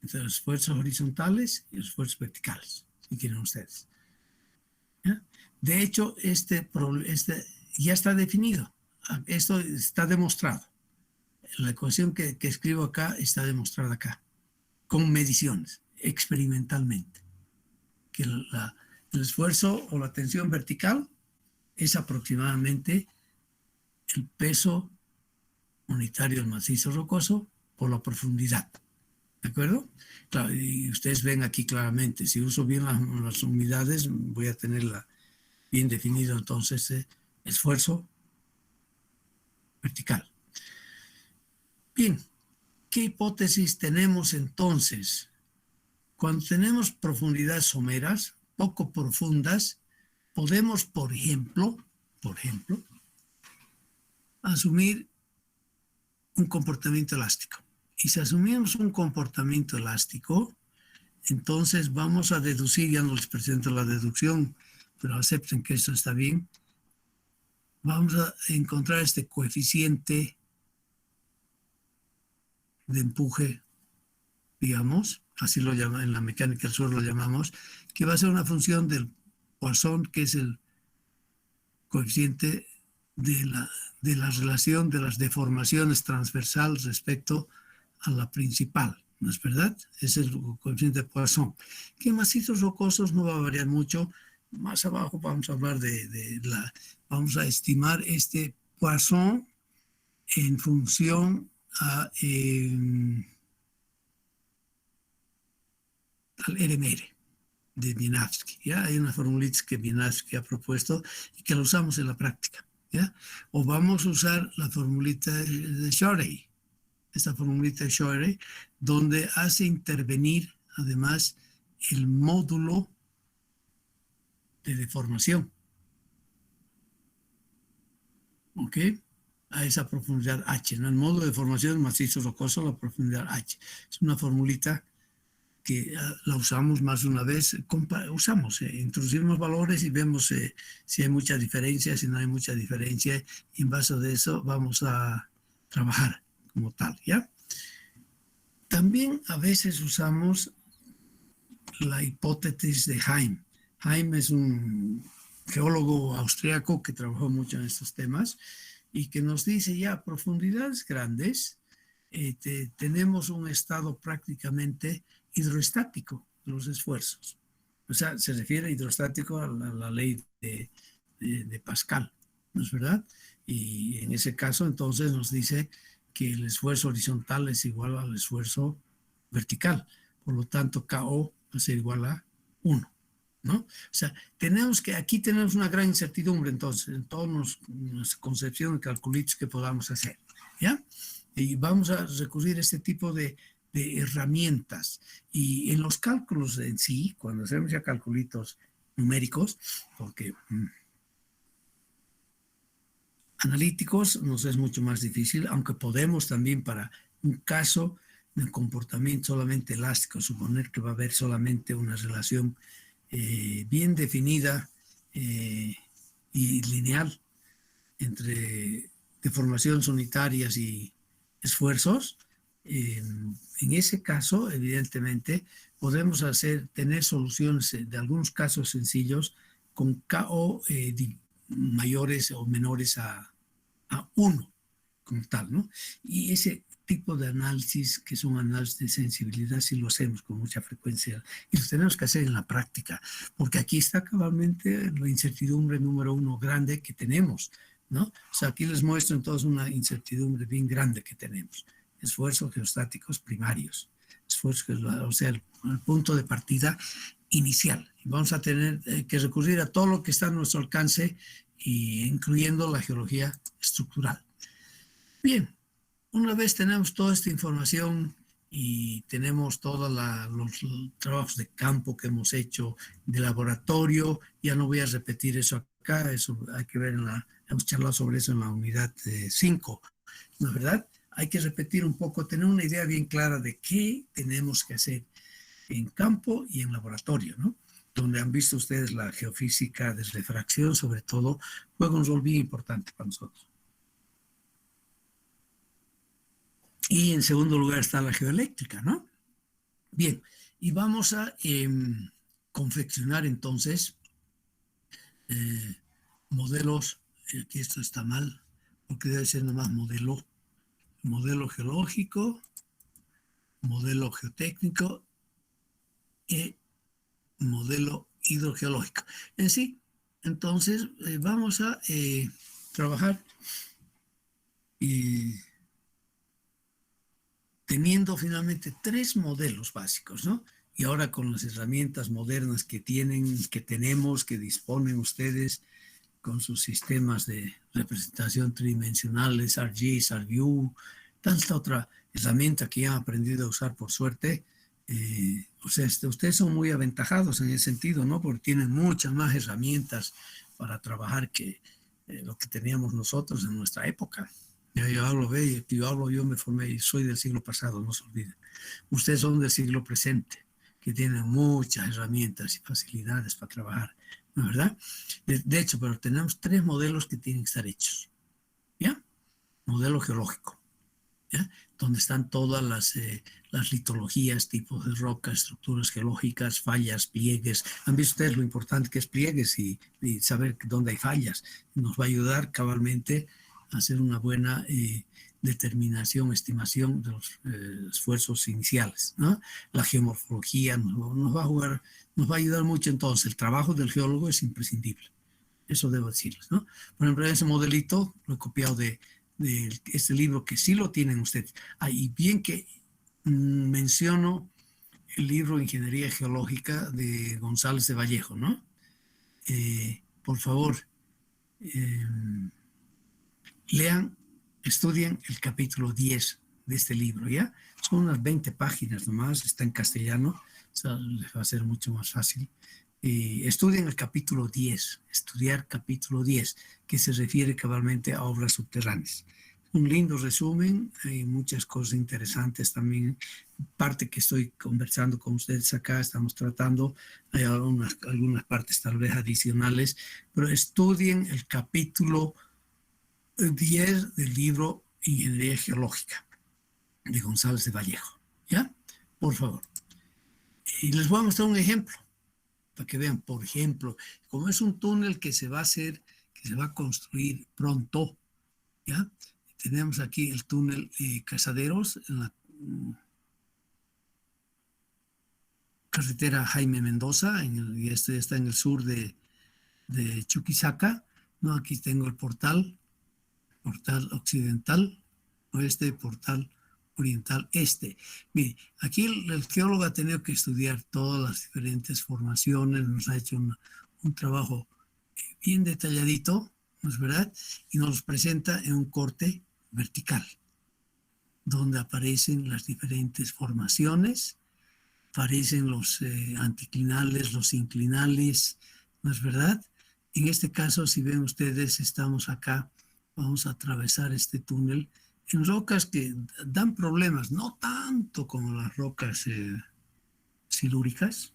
entre los esfuerzos horizontales y los esfuerzos verticales, si quieren ustedes. ¿Ya? De hecho, este ya está definido. Esto está demostrado. La ecuación que escribo acá está demostrada acá, con mediciones, experimentalmente. Que el esfuerzo o la tensión vertical es aproximadamente el peso unitario del macizo rocoso por la profundidad. ¿De acuerdo? Claro, y ustedes ven aquí claramente, si uso bien las unidades, voy a tenerla bien definido entonces esfuerzo vertical. Bien, ¿qué hipótesis tenemos entonces? Cuando tenemos profundidades someras, poco profundas, podemos, por ejemplo, asumir un comportamiento elástico. Y si asumimos un comportamiento elástico, entonces vamos a deducir, ya no les presento la deducción, pero acepten que eso está bien, vamos a encontrar este coeficiente de empuje, digamos, así lo llaman en la mecánica del suelo, lo llamamos, que va a ser una función del Poisson, que es el coeficiente de la relación de las deformaciones transversales respecto a la principal, ¿no es verdad? Es el coeficiente de Poisson. Que en macizos rocosos no va a variar mucho. Más abajo vamos a hablar vamos a estimar este Poisson en función al RMR de Wieniawski, ¿ya? Hay una formulita que Wieniawski ha propuesto y que la usamos en la práctica, ¿ya? O vamos a usar la formulita de Shorey, esta formulita de Shorey, donde hace intervenir además el módulo de deformación, ¿ok? A esa profundidad H, ¿no? El módulo de deformación macizo rocoso, la profundidad H. Es una formulita que la usamos más de una vez, introducimos valores y vemos si hay mucha diferencia, si no hay mucha diferencia, y en base a eso vamos a trabajar como tal, ¿ya? También a veces usamos la hipótesis de Heim. Heim es un geólogo austriaco que trabajó mucho en estos temas y que nos dice ya a profundidades grandes, tenemos un estado prácticamente hidroestático de los esfuerzos. O sea, se refiere hidrostático a la ley de Pascal, ¿no es verdad? Y en ese caso entonces nos dice que el esfuerzo horizontal es igual al esfuerzo vertical. Por lo tanto, KO va a ser igual a 1, ¿no? O sea, aquí tenemos una gran incertidumbre entonces en toda nuestra concepción de calculitos que podamos hacer, ¿ya? Y vamos a recurrir a este tipo de herramientas. Y en los cálculos en sí, cuando hacemos ya calculitos numéricos, porque analíticos nos es mucho más difícil, aunque podemos también para un caso de comportamiento solamente elástico, suponer que va a haber solamente una relación bien definida y lineal entre deformaciones unitarias y esfuerzos. En ese caso, evidentemente, podemos tener soluciones de algunos casos sencillos con KO mayores o menores a 1 como tal, ¿no? Y ese tipo de análisis, que son análisis de sensibilidad, sí lo hacemos con mucha frecuencia y los tenemos que hacer en la práctica, porque aquí está cabalmente la incertidumbre número 1 grande que tenemos, ¿no? O sea, aquí les muestro entonces una incertidumbre bien grande que tenemos. Esfuerzos geostáticos primarios, esfuerzos, o sea, el punto de partida inicial. Y vamos a tener que recurrir a todo lo que está a nuestro alcance, incluyendo la geología estructural. Bien, una vez tenemos toda esta información y tenemos todos los trabajos de campo que hemos hecho de laboratorio, ya no voy a repetir eso acá, eso hay que ver hemos charlado sobre eso en la unidad 5, ¿no es verdad? Hay que repetir un poco, tener una idea bien clara de qué tenemos que hacer en campo y en laboratorio, ¿no? Donde han visto ustedes la geofísica de refracción, sobre todo, juega un rol bien importante para nosotros. Y en segundo lugar está la geoeléctrica, ¿no? Bien, y vamos a confeccionar entonces modelos, aquí esto está mal, porque debe ser nomás modelo geológico, modelo geotécnico y modelo hidrogeológico. En sí, entonces vamos a trabajar teniendo finalmente 3 modelos básicos, ¿no? Y ahora con las herramientas modernas que tenemos, que disponen ustedes con sus sistemas de representación tridimensionales, ArcGIS, ArcView, tanta otra herramienta que ya han aprendido a usar por suerte. O sea, ustedes son muy aventajados en ese sentido, ¿no? Porque tienen muchas más herramientas para trabajar que lo que teníamos nosotros en nuestra época. Yo me formé y soy del siglo pasado, no se olviden. Ustedes son del siglo presente, que tienen muchas herramientas y facilidades para trabajar, ¿no es verdad? De hecho, pero tenemos 3 modelos que tienen que estar hechos, ¿ya? Modelo geológico, ¿ya? Donde están todas las litologías, tipos de rocas, estructuras geológicas, fallas, pliegues. Han visto ustedes lo importante que es pliegues y saber dónde hay fallas. Nos va a ayudar cabalmente a hacer una buena determinación, estimación de los esfuerzos iniciales, ¿no? La geomorfología nos va a ayudar mucho. Entonces, el trabajo del geólogo es imprescindible. Eso debo decirles, ¿no? Por ejemplo, ese modelito lo he copiado de este libro que sí lo tienen ustedes. Y bien que menciono el libro Ingeniería Geológica de González de Vallejo, ¿no? Por favor, lean, estudien el capítulo 10 de este libro, ¿ya? Son unas 20 páginas nomás, está en castellano, o sea, les va a ser mucho más fácil. Estudien el capítulo 10, estudiar capítulo 10, que se refiere cabalmente a obras subterráneas. Un lindo resumen, hay muchas cosas interesantes también, parte que estoy conversando con ustedes acá, estamos tratando, hay algunas partes tal vez adicionales, pero estudien el capítulo 10 del libro Ingeniería Geológica de González de Vallejo, ¿ya? Por favor. Y les voy a mostrar un ejemplo. para que vean, por ejemplo, como es un túnel que se va a hacer, que se va a construir pronto, ¿ya? Tenemos aquí el túnel Casaderos, en la carretera Jaime Mendoza, y este está en el sur de Chuquisaca, ¿no? Aquí tengo el portal occidental, oeste, portal oriental, este. Mire, aquí el geólogo ha tenido que estudiar todas las diferentes formaciones, nos ha hecho un trabajo bien detalladito, ¿no es verdad? Y nos los presenta en un corte vertical, donde aparecen las diferentes formaciones, aparecen los anticlinales, los inclinales, ¿no es verdad? En este caso, si ven ustedes, estamos acá, vamos a atravesar este túnel en rocas que dan problemas, no tanto como las rocas silúricas,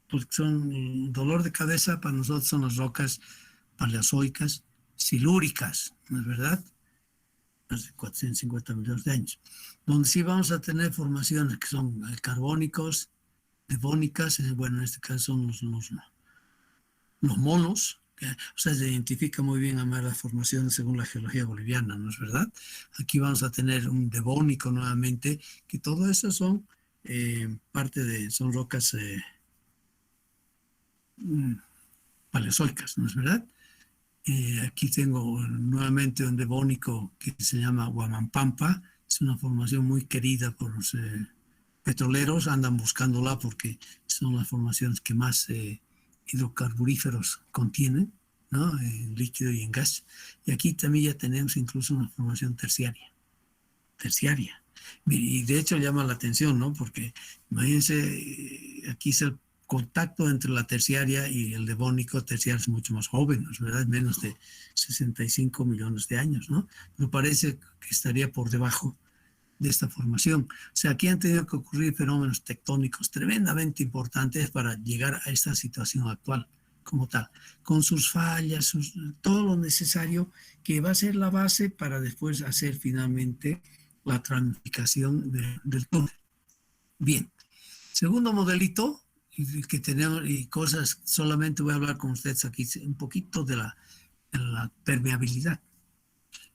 porque son dolor de cabeza para nosotros, son las rocas paleozoicas silúricas, ¿no es verdad? Más de 450 millones de años, donde sí vamos a tener formaciones que son carbónicos, devónicas, bueno, en este caso son los monos, o sea, se identifica muy bien a las formaciones según la geología boliviana, ¿no es verdad? Aquí vamos a tener un devónico nuevamente, que todo eso son son rocas paleozoicas, ¿no es verdad? Aquí tengo nuevamente un devónico que se llama Huamampampa, es una formación muy querida por los petroleros, andan buscándola porque son las formaciones que más hidrocarburíferos contienen, ¿no? En líquido y en gas. Y aquí también ya tenemos incluso una formación terciaria. Y de hecho llama la atención, ¿no? Porque imagínense, aquí es el contacto entre la terciaria y el devónico terciario es mucho más joven, ¿no es verdad? Menos de 65 millones de años, ¿no? Pero parece que estaría por debajo de esta formación. O sea, aquí han tenido que ocurrir fenómenos tectónicos tremendamente importantes para llegar a esta situación actual como tal, con sus fallas, todo lo necesario que va a ser la base para después hacer finalmente la tramificación del túnel. Bien, segundo modelito que tenemos y cosas, solamente voy a hablar con ustedes aquí un poquito de la permeabilidad,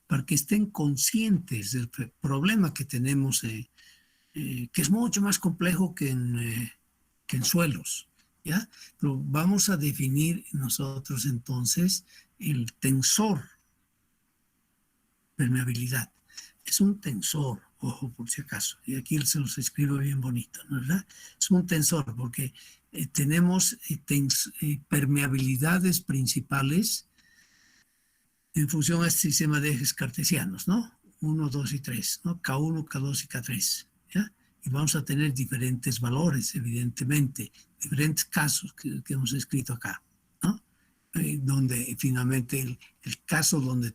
para que estén conscientes del problema que tenemos, que es mucho más complejo que en suelos, ¿ya? Pero vamos a definir nosotros entonces el tensor permeabilidad. Es un tensor, ojo por si acaso, y aquí se los escribo bien bonito, ¿no es verdad? Es un tensor porque tenemos permeabilidades principales en función a este sistema de ejes cartesianos, ¿no? 1, 2 y 3, ¿no? K1, K2 y K3, ¿ya? Y vamos a tener diferentes valores, evidentemente, diferentes casos que hemos escrito acá, ¿no? Donde finalmente el caso donde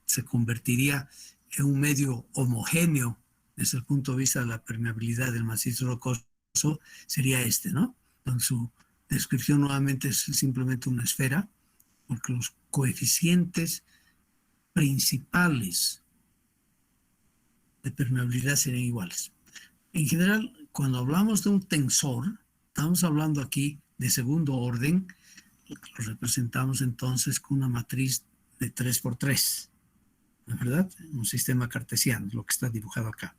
se convertiría en un medio homogéneo desde el punto de vista de la permeabilidad del macizo rocoso sería este, ¿no? Donde su descripción nuevamente es simplemente una esfera, porque los coeficientes principales de permeabilidad serían iguales. En general, cuando hablamos de un tensor, estamos hablando aquí de segundo orden, lo representamos entonces con una matriz de 3 por 3, ¿no es verdad? Un sistema cartesiano, lo que está dibujado acá.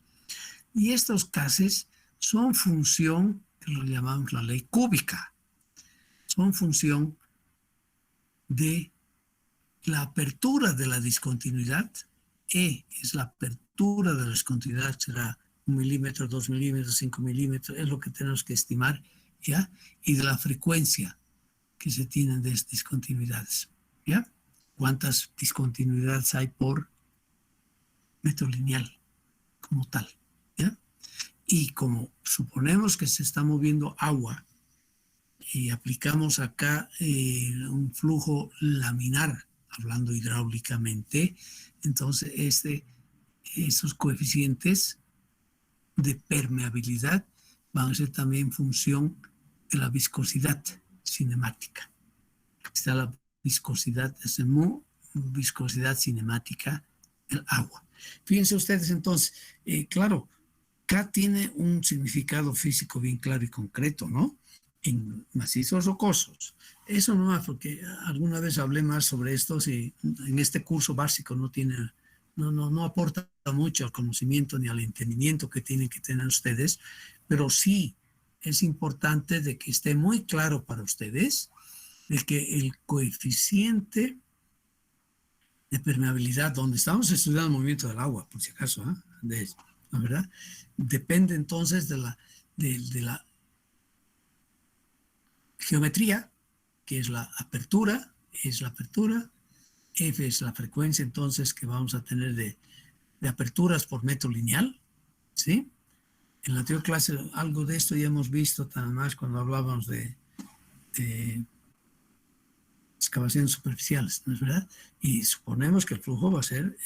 Y estos casos son función, que lo llamamos la ley cúbica, son función de la apertura de la discontinuidad. E es la apertura de la discontinuidad, será 1 milímetro, 2 milímetros, 5 milímetros, es lo que tenemos que estimar, ¿ya? Y de la frecuencia que se tienen de estas discontinuidades, ¿ya? ¿Cuántas discontinuidades hay por metro lineal como tal, ¿ya? Y como suponemos que se está moviendo agua y aplicamos acá un flujo laminar, hablando hidráulicamente, entonces esos coeficientes de permeabilidad van a ser también función de la viscosidad cinemática. Está la viscosidad, es viscosidad cinemática del agua. Fíjense ustedes entonces, claro, K tiene un significado físico bien claro y concreto, ¿no? en macizos rocosos. Eso nomás, porque alguna vez hablé más sobre esto, si en este curso básico no aporta mucho al conocimiento ni al entendimiento que tienen que tener ustedes, pero sí es importante de que esté muy claro para ustedes de que el coeficiente de permeabilidad, donde estamos estudiando el movimiento del agua, por si acaso, ¿la verdad? Depende entonces de la geometría, que es la apertura, F es la frecuencia entonces que vamos a tener de aperturas por metro lineal, ¿sí? En la anterior clase algo de esto ya hemos visto, nada más cuando hablábamos de excavaciones superficiales, ¿no es verdad? Y suponemos que el flujo va a ser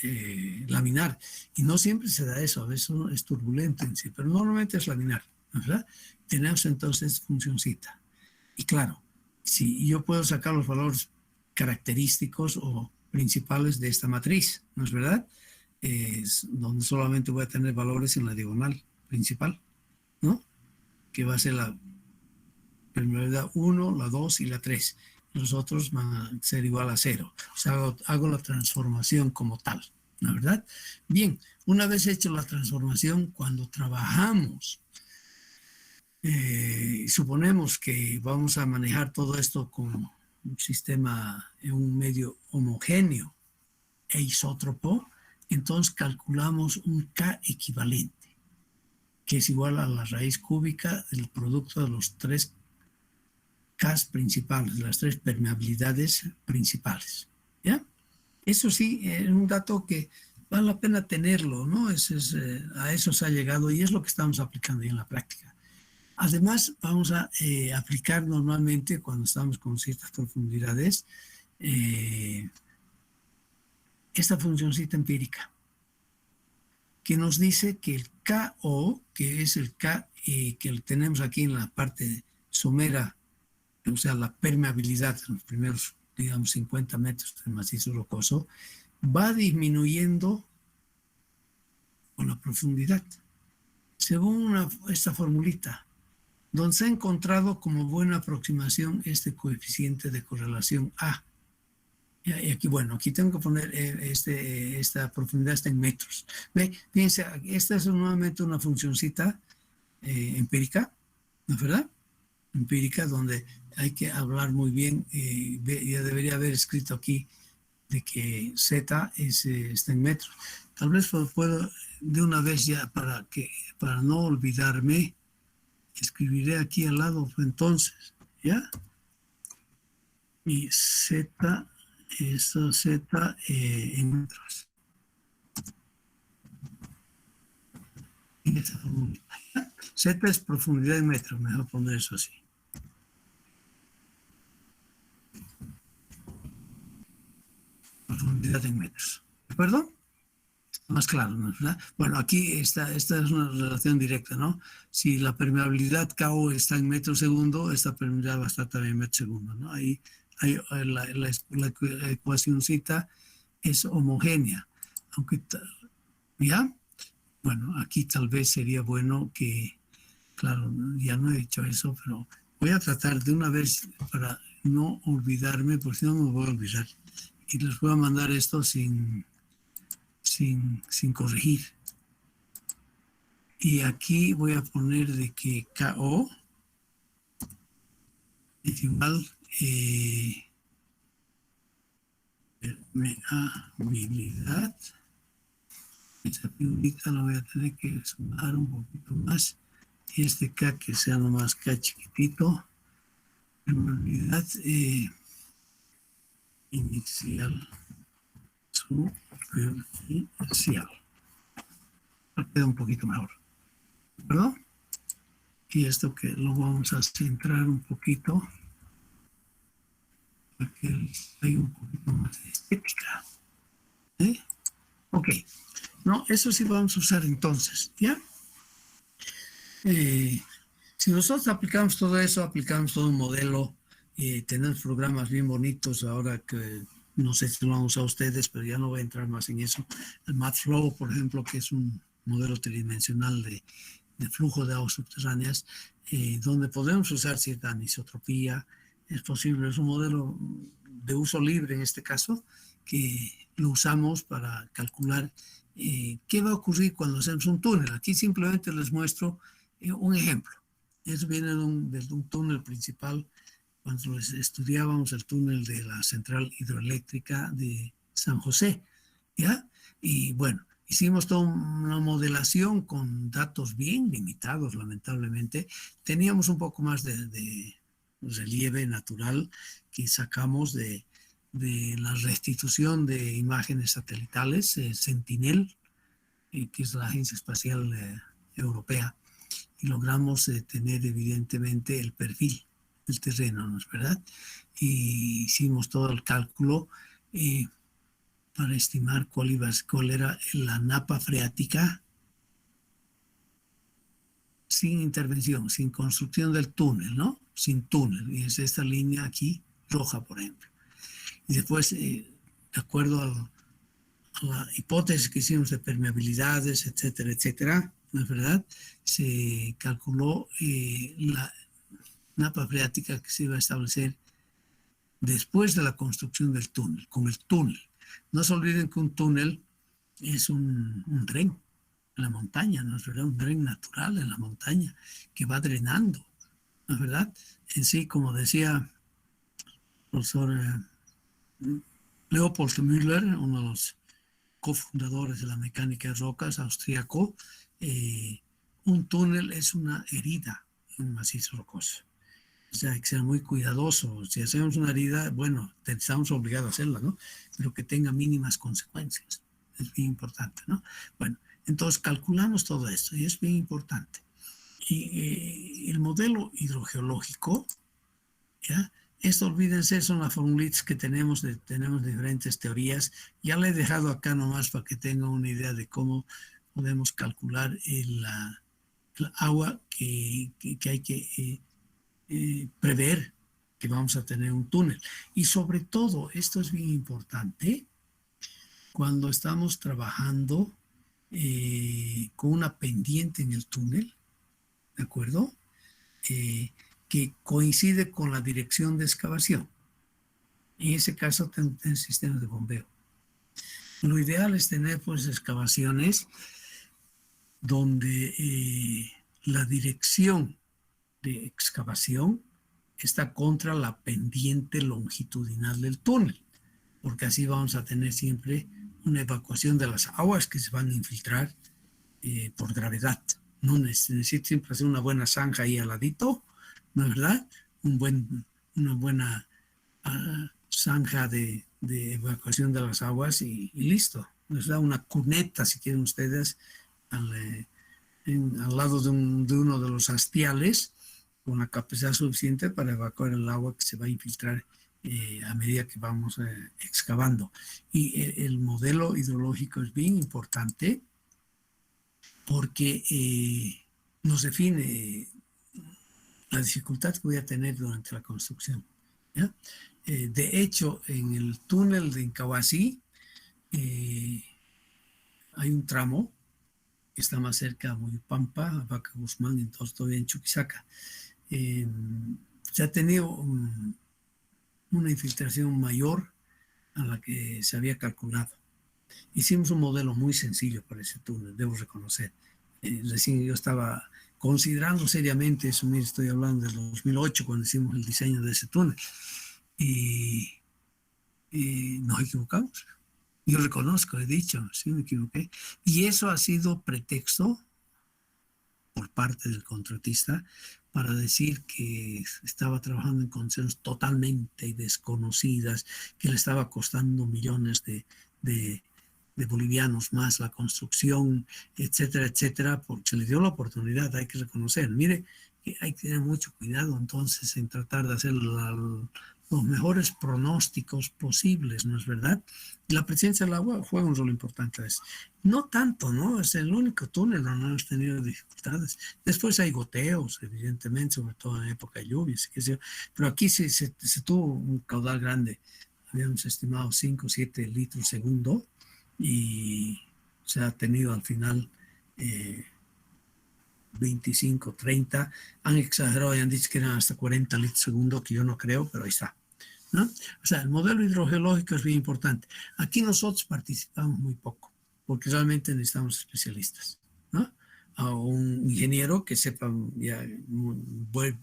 laminar. Y no siempre se da eso, a veces es turbulento en sí, pero normalmente es laminar, ¿no es verdad? Tenemos entonces funcioncita. Y claro, si yo puedo sacar los valores característicos o principales de esta matriz, ¿no es verdad? Es donde solamente voy a tener valores en la diagonal principal, ¿no? Que va a ser la permeabilidad 1, la 2 y la 3. Los otros van a ser igual a 0. O sea, hago la transformación como tal, ¿no es verdad? Bien, una vez hecho la transformación, cuando trabajamos, suponemos que vamos a manejar todo esto con un sistema en un medio homogéneo e isótropo, entonces calculamos un K equivalente, que es igual a la raíz cúbica del producto de los tres Ks principales, las tres permeabilidades principales. ¿Ya? Eso sí, es un dato que vale la pena tenerlo, ¿no? A eso se ha llegado y es lo que estamos aplicando en la práctica. Además, vamos a aplicar normalmente cuando estamos con ciertas profundidades esta funcioncita empírica que nos dice que el KO, que es el K que tenemos aquí en la parte somera, o sea, la permeabilidad en los primeros, digamos, 50 metros del macizo rocoso, va disminuyendo con la profundidad, según esta formulita, donde se ha encontrado como buena aproximación este coeficiente de correlación A. Y aquí, bueno, aquí tengo que poner esta profundidad está en metros. ¿Ve? Fíjense, esta es nuevamente una funcioncita empírica, ¿no es verdad? Empírica, donde hay que hablar muy bien, ya debería haber escrito aquí de que Z está en metros. Tal vez puedo de una vez ya para no olvidarme, escribiré aquí al lado entonces, ¿ya? Y Z, esta Z en metros. Z es profundidad en metros, mejor poner eso así. Profundidad en metros. ¿De acuerdo? Más claro, ¿no es verdad? Bueno, aquí esta es una relación directa, ¿no? Si la permeabilidad KO está en metro segundo, esta permeabilidad va a estar también en metro segundo, ¿no? Ahí la ecuacióncita es homogénea. Aunque, ¿ya? Bueno, aquí tal vez sería bueno que, claro, ya no he dicho eso, pero voy a tratar de una vez para no olvidarme, porque si no me voy a olvidar. Y les voy a mandar esto sin corregir. Y aquí voy a poner de que KO es igual permeabilidad. Esa figurita la voy a tener que sumar un poquito más. Y este K que sea nomás K chiquitito. Permeabilidad inicial. Superficial. Queda un poquito mejor. ¿Verdad? Y esto que lo vamos a centrar un poquito para que haya un poquito más de estética. Ok. No, eso sí vamos a usar entonces, ¿ya? Si nosotros aplicamos todo eso, aplicamos todo un modelo, tenemos programas bien bonitos ahora que no sé si lo han usado ustedes, pero ya no voy a entrar más en eso. El MathFlow, por ejemplo, que es un modelo tridimensional de de flujo de aguas subterráneas, donde podemos usar cierta anisotropía. Es posible, es un modelo de uso libre en este caso, que lo usamos para calcular qué va a ocurrir cuando hacemos un túnel. Aquí simplemente les muestro un ejemplo. Eso viene de un túnel principal cuando estudiábamos el túnel de la central hidroeléctrica de San José, ¿ya? Y bueno, hicimos toda una modelación con datos bien limitados, lamentablemente. Teníamos un poco más de relieve natural que sacamos de la restitución de imágenes satelitales, Sentinel, que es la Agencia Espacial Europea, y logramos tener evidentemente el perfil del terreno, ¿no es verdad? Y hicimos todo el cálculo para estimar cuál era la napa freática sin intervención, sin construcción del túnel, ¿no? Sin túnel. Y es esta línea aquí, roja, por ejemplo. Y después, de acuerdo a la hipótesis que hicimos de permeabilidades, etcétera, etcétera, ¿no es verdad? Se calculó la napa freática que se iba a establecer después de la construcción del túnel, con el túnel. No se olviden que un túnel es un dren en la montaña, ¿no es verdad? Un dren natural en la montaña que va drenando, ¿no es verdad? En sí, como decía el profesor Leopold Müller, uno de los cofundadores de la mecánica de rocas, austríaco, un túnel es una herida en un macizo rocoso. O sea, hay que ser muy cuidadoso. Si hacemos una herida, bueno, estamos obligados a hacerla, ¿no? Pero que tenga mínimas consecuencias. Es bien importante, ¿no? Bueno, entonces calculamos todo esto y es bien importante. Y el modelo hidrogeológico, ¿ya? Esto, olvídense, son las formulitas que tenemos diferentes teorías. Ya le he dejado acá nomás para que tengan una idea de cómo podemos calcular el agua que hay que prever que vamos a tener un túnel. Y sobre todo, esto es bien importante, cuando estamos trabajando con una pendiente en el túnel, ¿de acuerdo? Que coincide con la dirección de excavación. En ese caso, tenemos sistemas de bombeo. Lo ideal es tener pues excavaciones donde la dirección de excavación está contra la pendiente longitudinal del túnel, porque así vamos a tener siempre una evacuación de las aguas que se van a infiltrar por gravedad. No necesita siempre hacer una buena zanja ahí al ladito, ¿no es verdad? Una buena zanja de evacuación de las aguas y listo. Nos da una cuneta, si quieren ustedes, al lado de uno de los hastiales, con la capacidad suficiente para evacuar el agua que se va a infiltrar a medida que vamos excavando. Y el modelo hidrológico es bien importante porque nos define la dificultad que voy a tener durante la construcción, ¿ya? De hecho, en el túnel de Incahuasi hay un tramo que está más cerca a Moyopampa, a Vaca Guzmán, entonces todavía en Chuquisaca. Se ha tenido una infiltración mayor a la que se había calculado. Hicimos un modelo muy sencillo para ese túnel, debo reconocer. Recién yo estaba considerando seriamente eso, mire, estoy hablando del 2008 cuando hicimos el diseño de ese túnel. Y nos equivocamos. Yo reconozco, he dicho, sí me equivoqué. Y eso ha sido pretexto por parte del contratista para decir que estaba trabajando en condiciones totalmente desconocidas, que le estaba costando millones de bolivianos más la construcción, etcétera, etcétera, porque se le dio la oportunidad, hay que reconocer. Mire, hay que tener mucho cuidado entonces en tratar de hacer los mejores pronósticos posibles, ¿no es verdad? Y la presencia del agua juega un rol importante. No tanto, ¿no? Es el único túnel donde no hemos tenido dificultades. Después hay goteos, evidentemente, sobre todo en época de lluvias, pero aquí se tuvo un caudal grande. Habíamos estimado 5 o 7 litros segundo y se ha tenido al final 25, 30. Han exagerado y han dicho que eran hasta 40 litros segundo, que yo no creo, pero ahí está, ¿no? O sea, el modelo hidrogeológico es bien importante. Aquí nosotros participamos muy poco, porque realmente necesitamos especialistas, ¿no? A un ingeniero que sepa ya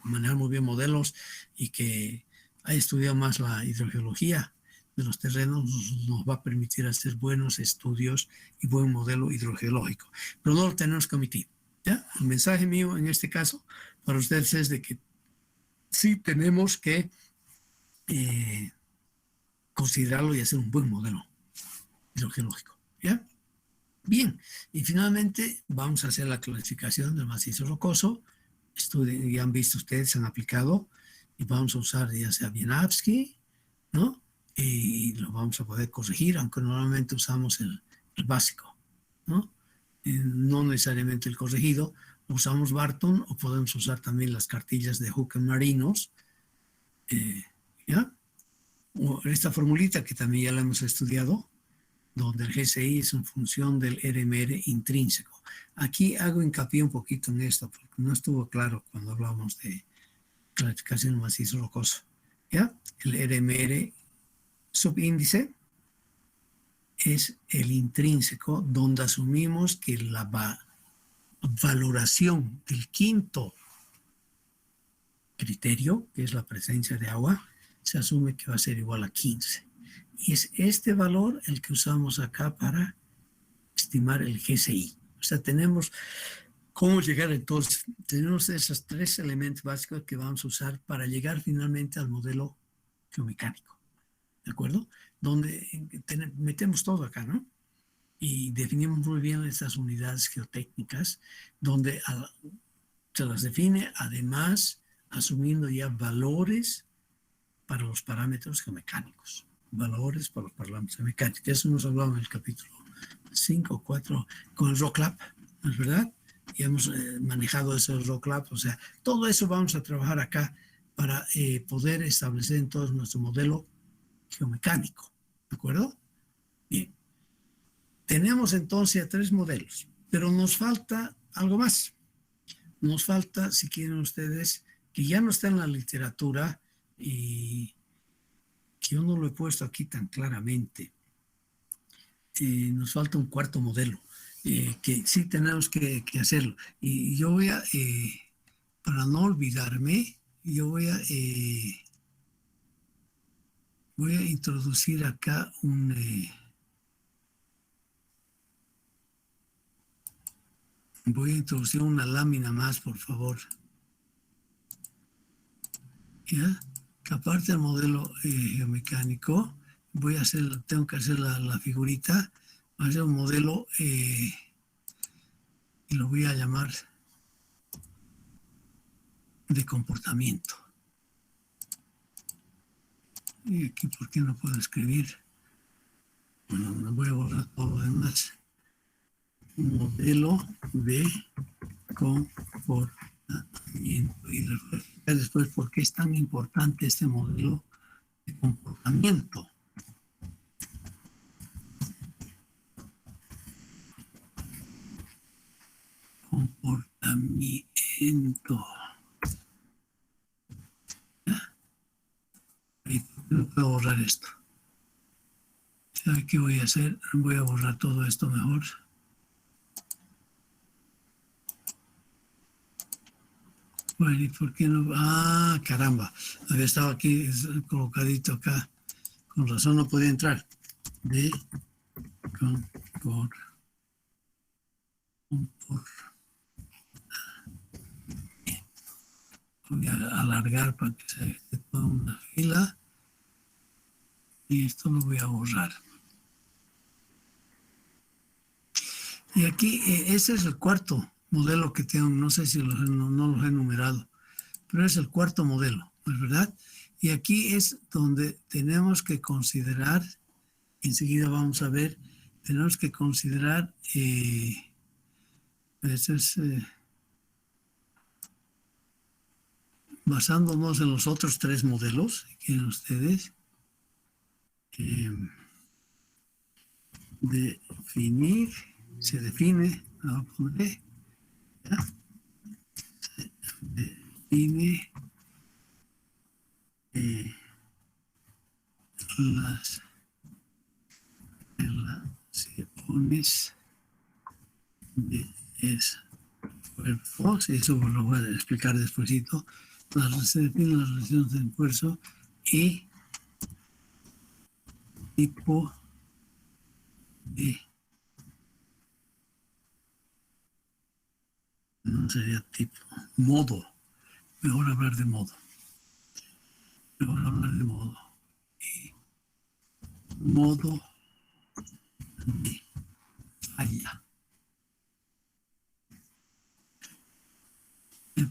manejar muy bien modelos y que haya estudiado más la hidrogeología de los terrenos, nos va a permitir hacer buenos estudios y buen modelo hidrogeológico. Pero no lo tenemos que omitir, ¿ya? El mensaje mío en este caso para ustedes es de que sí tenemos que considerarlo y hacer un buen modelo hidrogeológico, ¿ya? Bien, y finalmente vamos a hacer la clasificación del macizo rocoso. Ya han visto ustedes, se han aplicado, y vamos a usar ya sea Wieniawski, ¿no? Y lo vamos a poder corregir, aunque normalmente usamos el básico, ¿no? No necesariamente el corregido, usamos Barton o podemos usar también las cartillas de Hooken Marinos, ¿ya? O esta formulita que también ya la hemos estudiado, donde el GCI es en función del RMR intrínseco. Aquí hago hincapié un poquito en esto, porque no estuvo claro cuando hablamos de clasificación macizo rocoso. ¿Ya? El RMR subíndice es el intrínseco, donde asumimos que la valoración del quinto criterio, que es la presencia de agua, se asume que va a ser igual a 15. Y es este valor el que usamos acá para estimar el GCI. O sea, tenemos cómo llegar entonces. Tenemos esos tres elementos básicos que vamos a usar para llegar finalmente al modelo geomecánico. ¿De acuerdo? Donde metemos todo acá, ¿no? Y definimos muy bien estas unidades geotécnicas, donde se las define además asumiendo ya valores para los parámetros geomecánicos. Valores para los parámetros geomecánicos. Eso nos hablaba en el capítulo 5 o 4 con el ROCLAP, ¿no es verdad? Y hemos manejado esos ROCLAP, o sea, todo eso vamos a trabajar acá para poder establecer entonces nuestro modelo geomecánico, ¿de acuerdo? Bien, tenemos entonces 3 modelos, pero nos falta algo más. Nos falta, si quieren ustedes, que ya no está en la literatura y que yo no lo he puesto aquí tan claramente, nos falta un cuarto modelo, que sí tenemos que hacerlo. Y yo voy a, para no olvidarme, yo voy a introducir acá voy a introducir una lámina más, por favor. ¿Ya? Que aparte del modelo geomecánico, tengo que hacer la figurita, voy a hacer un modelo y lo voy a llamar de comportamiento. Y aquí, ¿por qué no puedo escribir? Bueno, me voy a borrar todo lo demás. Modelo de comportamiento. Y después, ¿por qué es tan importante este modelo de comportamiento? Comportamiento. No puedo borrar esto. ¿Sabe qué voy a hacer? Voy a borrar todo esto mejor. Bueno, ¿y por qué no? Ah, caramba. Había estado aquí colocadito acá. Con razón no podía entrar. De voy a alargar para que se esté toda una fila. Y esto lo voy a borrar. Y aquí, ese es el cuarto modelo que tengo. No sé si no los he numerado, pero es el cuarto modelo, ¿no es verdad? Y aquí es donde tenemos que considerar, enseguida vamos a ver, tenemos que considerar, basándonos en los otros 3 modelos, que quieren ustedes, definir, se define, ¿ya? define las relaciones de esfuerzos, y eso lo voy a explicar despuesito. Se definen las relaciones de esfuerzo y tipo de, no sería tipo, modo, mejor hablar de modo, y modo de falla.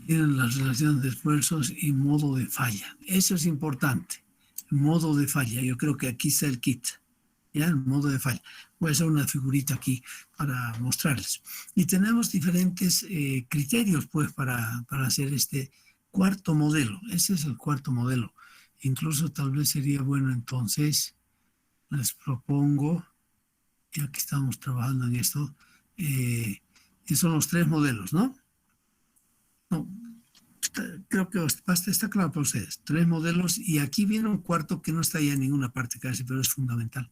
Tienen las relaciones de esfuerzos y modo de falla. Eso es importante. Modo de falla. Yo creo que aquí está el kit. ¿Ya? El modo de falla. Voy a hacer una figurita aquí para mostrarles. Y tenemos diferentes criterios, pues, para hacer este cuarto modelo. Ese es el cuarto modelo. Incluso tal vez sería bueno, entonces, les propongo, ya que estamos trabajando en esto, que son los 3 modelos, ¿no? No, creo que está claro para ustedes. 3 modelos, y aquí viene un cuarto que no está ya en ninguna parte casi, pero es fundamental.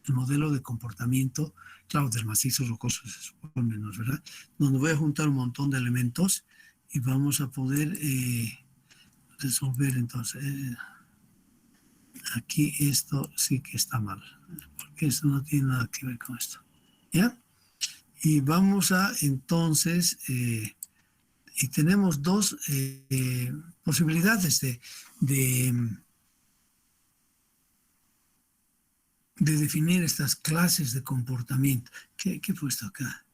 El modelo de comportamiento, claro, del macizo rocoso, se supone, ¿no es verdad? Donde voy a juntar un montón de elementos y vamos a poder resolver entonces. Aquí esto sí que está mal, porque eso no tiene nada que ver con esto. ¿Ya? Y vamos a entonces... y tenemos 2 posibilidades de definir estas clases de comportamiento. ¿Qué he puesto acá?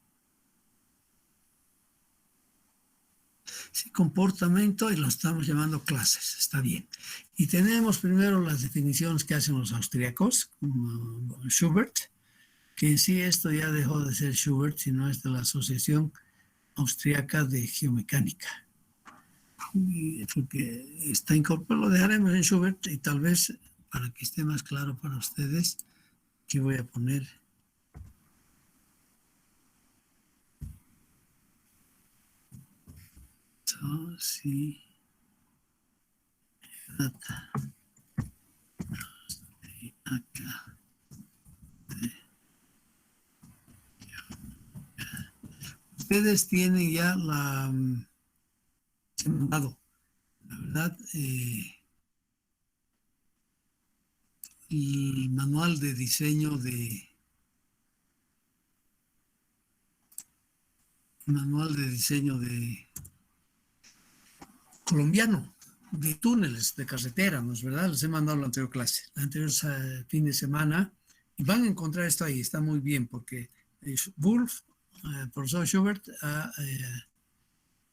Sí, comportamiento, y lo estamos llamando clases, está bien. Y tenemos primero las definiciones que hacen los austríacos, Schubert, que en sí esto ya dejó de ser Schubert, sino es de la Asociación Austríaca de Geomecánica. Porque está incorporado, lo dejaremos en Schubert, y tal vez para que esté más claro para ustedes, aquí voy a poner sí, acá. Ustedes tienen ya la verdad, el manual de diseño colombiano, de túneles, de carretera, ¿no es verdad? Les he mandado la anterior clase, la anterior fin de semana, y van a encontrar esto ahí, está muy bien, porque Wolf, profesor Schubert, ha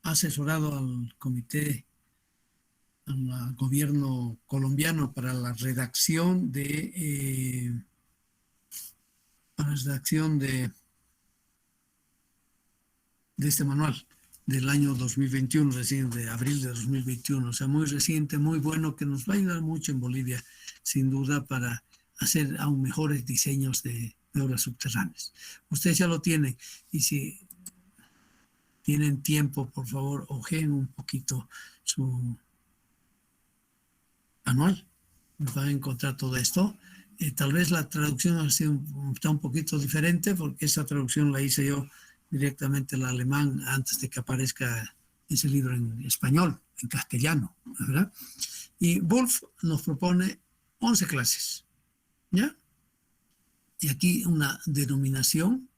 asesorado al comité, al gobierno colombiano para la redacción de este manual del año 2021, recién de abril de 2021, o sea, muy reciente, muy bueno, que nos va a ayudar mucho en Bolivia, sin duda, para hacer aún mejores diseños de obras subterráneas. Ustedes ya lo tienen, y si tienen tiempo, por favor, ojeen un poquito su manual, van a encontrar todo esto. Tal vez la traducción está un poquito diferente, porque esa traducción la hice yo directamente al alemán antes de que aparezca ese libro en español, en castellano, ¿verdad? Y Wolf nos propone 11 clases, ¿ya? Y aquí una denominación,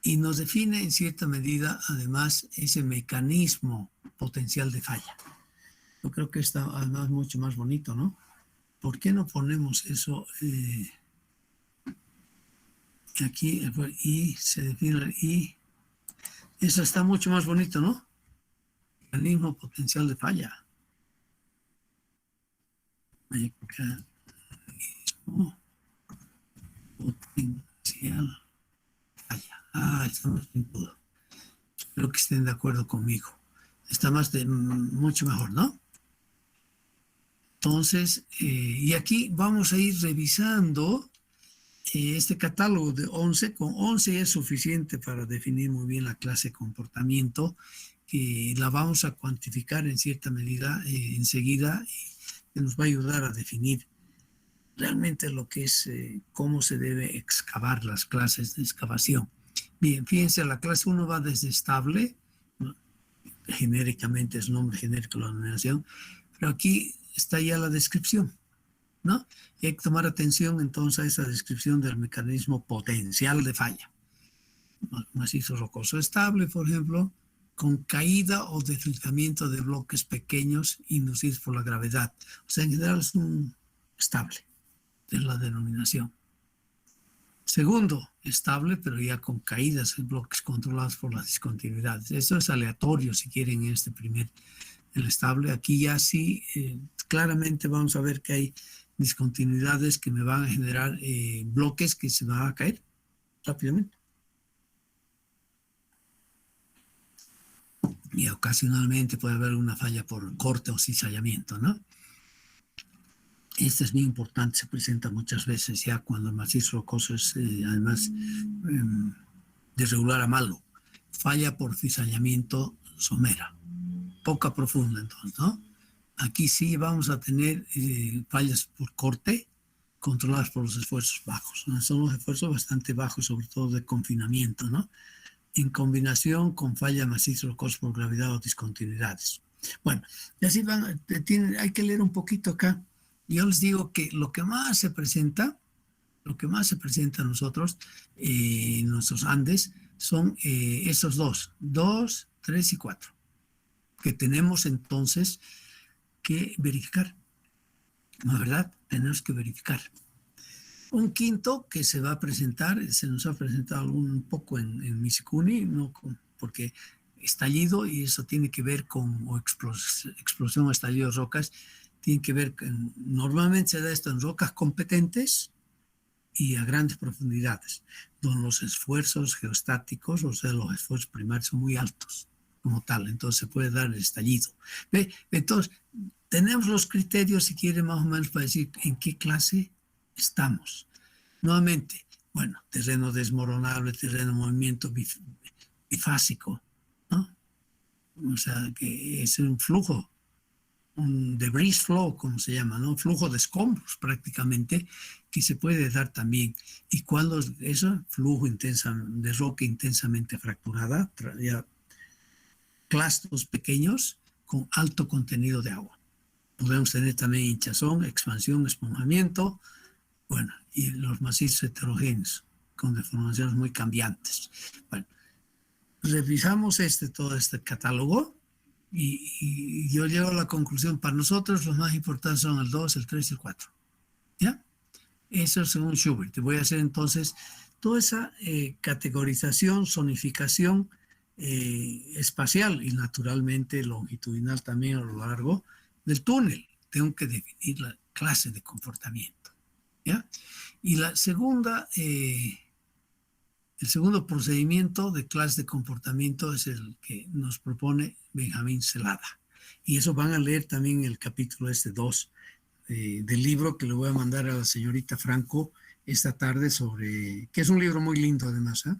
y nos define en cierta medida, además, ese mecanismo potencial de falla. Yo creo que está además mucho más bonito, ¿no? ¿Por qué no ponemos eso aquí? Y se define el I. Eso está mucho más bonito, ¿no? Mecanismo potencial de falla. Mecanismo potencial falla. Estamos en todo. Espero que estén de acuerdo conmigo. Está mucho mejor, ¿no? Entonces, y aquí vamos a ir revisando este catálogo de 11. Con 11 es suficiente para definir muy bien la clase de comportamiento, que la vamos a cuantificar en cierta medida enseguida y que nos va a ayudar a definir realmente lo que es cómo se debe excavar las clases de excavación. Bien, fíjense, la clase 1 va desde estable, ¿no? Genéricamente es nombre genérico la denominación, pero aquí está ya la descripción, ¿no? Y hay que tomar atención entonces a esa descripción del mecanismo potencial de falla. Macizo rocoso estable, por ejemplo, con caída o deslizamiento de bloques pequeños inducidos por la gravedad. O sea, en general es un estable, es la denominación. Segundo, estable, pero ya con caídas en bloques controlados por las discontinuidades. Eso es aleatorio, si quieren, en este primer, el estable. Aquí ya sí, claramente vamos a ver que hay discontinuidades que me van a generar bloques que se van a caer rápidamente. Y ocasionalmente puede haber una falla por corte o cizallamiento, ¿no? Este es muy importante, se presenta muchas veces ya cuando el macizo rocoso es además de regular a malo. Falla por cizallamiento somera, poca profunda entonces, ¿no? Aquí sí vamos a tener fallas por corte controladas por los esfuerzos bajos, ¿no? Son los esfuerzos bastante bajos, sobre todo de confinamiento, ¿no? En combinación con falla macizo rocoso por gravedad o discontinuidades. Bueno, y así van, hay que leer un poquito acá. Yo les digo que lo que más se presenta a nosotros en nuestros Andes son esos 2, 3 y 4, que tenemos entonces que verificar, ¿no es verdad? Tenemos que verificar. Un quinto que se va a presentar, se nos ha presentado un poco en Misicuni, no porque estallido, y eso tiene que ver con o explosión o estallido de rocas, tiene que ver con, normalmente se da esto en rocas competentes y a grandes profundidades, donde los esfuerzos geostáticos, o sea, los esfuerzos primarios son muy altos como tal, entonces se puede dar el estallido. ¿Ve? Entonces, tenemos los criterios, si quieren, más o menos para decir en qué clase estamos. Nuevamente, bueno, terreno desmoronable, terreno de movimiento bifásico, ¿no? O sea, que es un flujo, un debris flow, como se llama, ¿no? Flujo de escombros prácticamente, que se puede dar también. Y cuando eso, flujo de roca intensamente fracturada, ya clastos pequeños con alto contenido de agua. Podemos tener también hinchazón, expansión, esponjamiento, bueno, y los macizos heterogéneos, con deformaciones muy cambiantes. Bueno, revisamos todo este catálogo y yo llego a la conclusión, para nosotros los más importantes son el 2, el 3 y el 4. ¿Ya? Eso según Schubert. Te voy a hacer entonces toda esa categorización, zonificación espacial y naturalmente longitudinal también a lo largo del túnel. Tengo que definir la clase de comportamiento, ¿ya? Y la segunda, el segundo procedimiento de clase de comportamiento es el que nos propone Benjamín Celada. Y eso van a leer también el capítulo 2 del libro que le voy a mandar a la señorita Franco esta tarde sobre, que es un libro muy lindo además, ¿eh?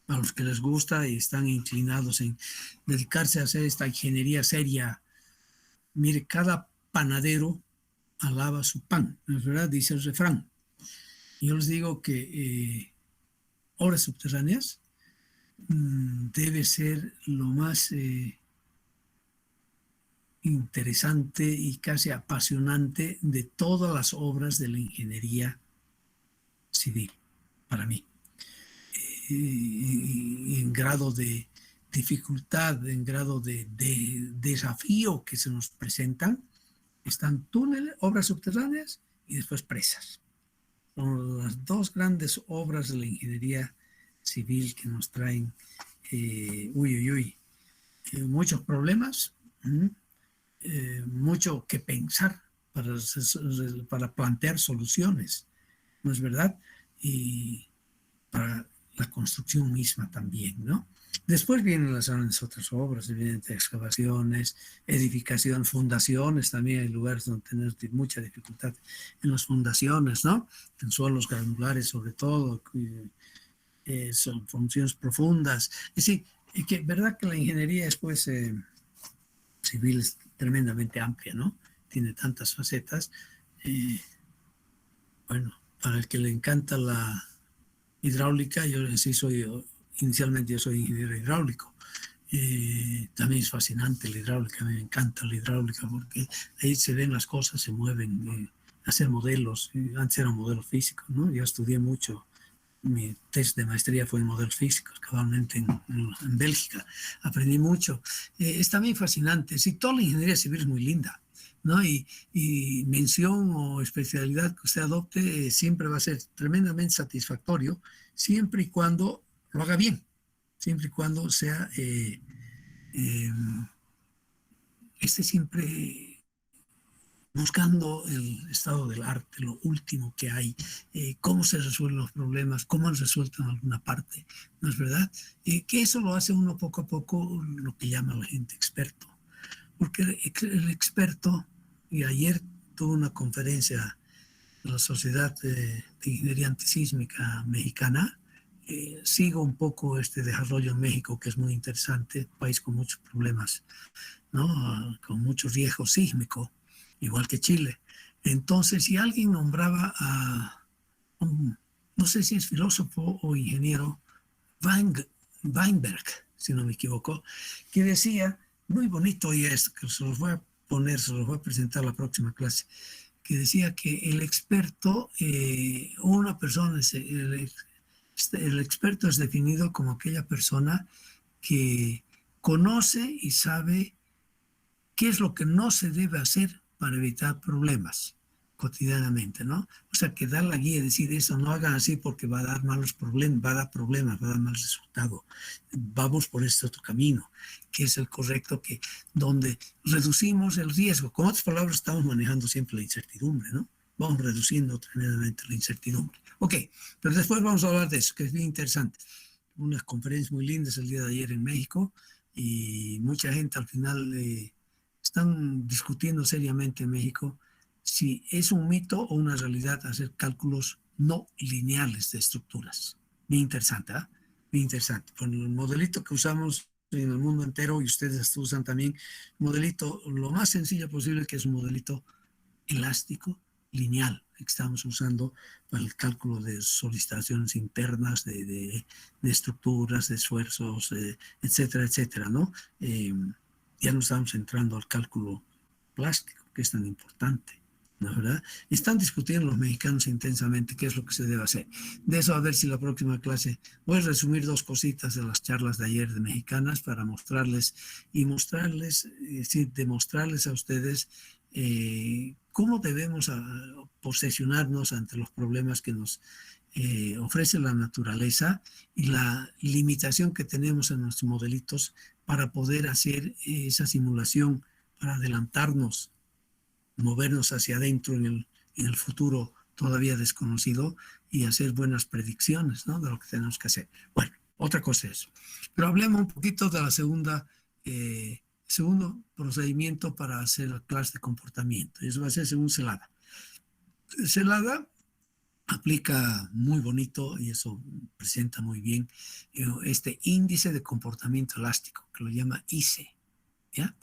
A los que les gusta y están inclinados en dedicarse a hacer esta ingeniería seria. Mire, cada panadero alaba su pan, ¿no es verdad? Dice el refrán. Yo les digo que obras subterráneas debe ser lo más interesante y casi apasionante de todas las obras de la ingeniería civil, para mí. En grado de dificultad, en grado de desafío que se nos presentan, están túneles, obras subterráneas y después presas. Son las dos grandes obras de la ingeniería civil que nos traen muchos problemas, mucho que pensar para plantear soluciones, ¿no es verdad? Y para la construcción misma también, ¿no? Después vienen las otras obras, evidentemente, excavaciones, edificación, fundaciones, también hay lugares donde tenemos mucha dificultad en las fundaciones, ¿no? En suelos granulares sobre todo, son funciones profundas. Es decir, Y que, verdad que la ingeniería después civil es tremendamente amplia, ¿no? Tiene tantas facetas. Eh, bueno, para el que le encanta la hidráulica, yo sí soy, inicialmente yo soy ingeniero hidráulico. También es fascinante la hidráulica, a mí me encanta la hidráulica porque ahí se ven las cosas, se mueven, hacer modelos. Antes eran modelos físicos, ¿no? Yo estudié mucho, mi test de maestría fue en modelos físicos, cabalmente en Bélgica. Aprendí mucho. Es también fascinante. Sí, toda la ingeniería civil es muy linda, ¿no? Y mención o especialidad que usted adopte siempre va a ser tremendamente satisfactorio, siempre y cuando lo haga bien, siempre y cuando sea, eh, esté siempre buscando el estado del arte, lo último que hay, cómo se resuelven los problemas, cómo han resuelto en alguna parte, ¿no es verdad? Que eso lo hace uno poco a poco lo que llama la gente experto, porque el experto, y ayer tuve una conferencia de la Sociedad de Ingeniería Antisísmica Mexicana, sigo un poco este desarrollo en México, que es muy interesante, un país con muchos problemas, ¿no? Con mucho riesgo sísmico, igual que Chile. Entonces, si alguien nombraba a un, no sé si es filósofo o ingeniero, Weinberg, si no me equivoco, que decía, muy bonito y es, que se los voy a poner, se los voy a presentar la próxima clase, que decía que el experto, una persona, el experto es definido como aquella persona que conoce y sabe qué es lo que no se debe hacer para evitar problemas cotidianamente, ¿no? O sea, que dar la guía y decir eso, no hagan así porque va a dar malos problemas, va a dar problemas, va a dar mal resultado. Vamos por este otro camino, que es el correcto, que donde reducimos el riesgo. Con otras palabras, estamos manejando siempre la incertidumbre, ¿no? Vamos reduciendo tremendamente la incertidumbre. Ok, pero después vamos a hablar de eso, que es bien interesante. Unas conferencias muy lindas el día de ayer en México y mucha gente al final están discutiendo seriamente en México si es un mito o una realidad hacer cálculos no lineales de estructuras. Bien interesante, ¿eh? Bien interesante. Con el modelito que usamos en el mundo entero y ustedes usan también, modelito lo más sencillo posible, que es un modelito elástico lineal que estamos usando para el cálculo de solicitaciones internas, de estructuras, de esfuerzos, etcétera, etcétera, ¿no? Ya no estamos entrando al cálculo plástico, que es tan importante, ¿no es verdad? Están discutiendo los mexicanos intensamente qué es lo que se debe hacer. De eso a ver si la próxima clase, voy a resumir dos cositas de las charlas de ayer de mexicanas para mostrarles y mostrarles, sí, demostrarles a ustedes cómo debemos posesionarnos ante los problemas que nos ofrece la naturaleza y la limitación que tenemos en nuestros modelitos para poder hacer esa simulación, para adelantarnos, movernos hacia adentro en el futuro todavía desconocido y hacer buenas predicciones, ¿no? De lo que tenemos que hacer. Bueno, otra cosa es eso. Pero hablemos un poquito de la segundo procedimiento para hacer la clase de comportamiento. Y eso va a ser según Celada. Celada aplica muy bonito y eso presenta muy bien este índice de comportamiento elástico, que lo llama ICE, ¿ya?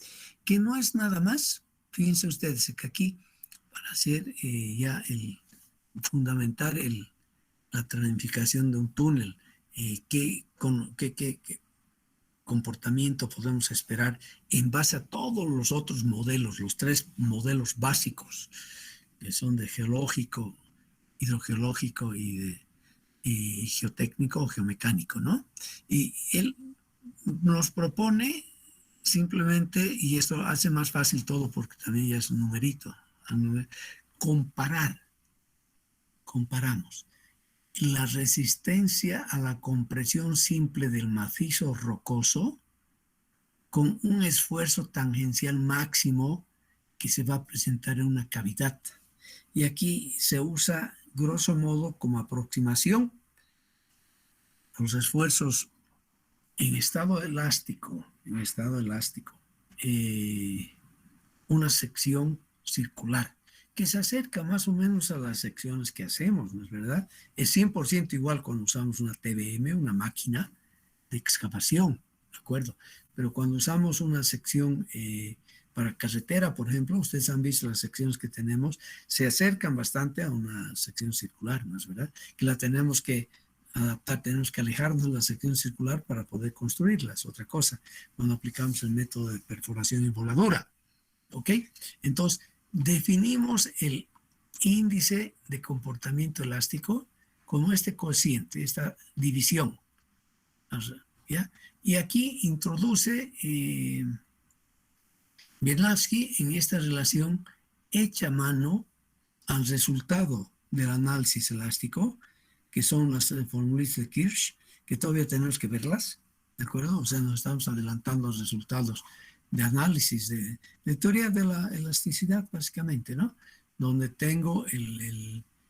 Que no es nada más, fíjense ustedes que aquí, para hacer fundamentar la planificación de un túnel, qué comportamiento podemos esperar en base a todos los otros modelos, los tres modelos básicos, que son de geológico, hidrogeológico y geotécnico o geomecánico, ¿no? Y él nos propone simplemente, y esto hace más fácil todo porque también ya es un numerito, comparamos la resistencia a la compresión simple del macizo rocoso con un esfuerzo tangencial máximo que se va a presentar en una cavidad. Y aquí se usa, grosso modo, como aproximación los esfuerzos en estado elástico, una sección circular que se acerca más o menos a las secciones que hacemos, ¿no es verdad? Es 100% igual cuando usamos una TBM, una máquina de excavación, acuerdo. Pero cuando usamos una sección para carretera, por ejemplo, ustedes han visto las secciones que tenemos, se acercan bastante a una sección circular, ¿no es verdad? Que la tenemos que adaptar, tenemos que alejarnos de la sección circular para poder construirla, es otra cosa, cuando aplicamos el método de perforación y voladura, ¿ok? Entonces, definimos el índice de comportamiento elástico como este cociente, esta división, ¿ya? Y aquí introduce Biernawski en esta relación hecha a mano al resultado del análisis elástico, que son las formulitas de Kirsch, que todavía tenemos que verlas, ¿de acuerdo? O sea, nos estamos adelantando los resultados de análisis de teoría de la elasticidad, básicamente, ¿no? Donde tengo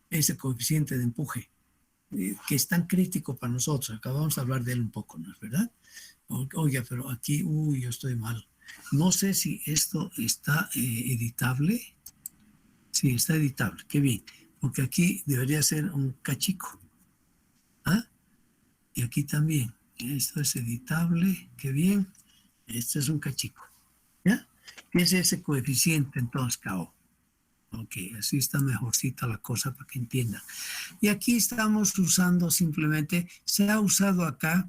ese coeficiente de empuje, que es tan crítico para nosotros. Acabamos de hablar de él un poco, ¿no es verdad? Oiga, pero aquí, yo estoy mal. No sé si esto está editable. Sí, está editable, qué bien. Porque aquí debería ser un cachico. ¿Ah? Y aquí también. Esto es editable, qué bien. Este es un cachico. ¿Ya? ¿Qué es ese coeficiente entonces, KO? Ok, así está mejorcita la cosa para que entiendan. Y aquí estamos usando simplemente, se ha usado acá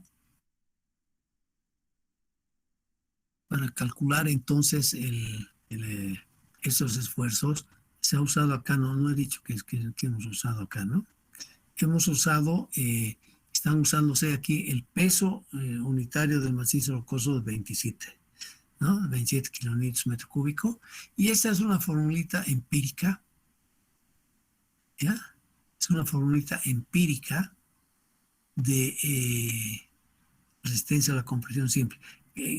para calcular entonces esos esfuerzos. Se ha usado acá, no he dicho que hemos usado acá, ¿no? Hemos usado, están usándose aquí el peso unitario del macizo rocoso de 27, ¿no? 27 kilonewtons metro cúbico. Y esta es una formulita empírica, ¿ya? Es una formulita empírica de resistencia a la compresión simple.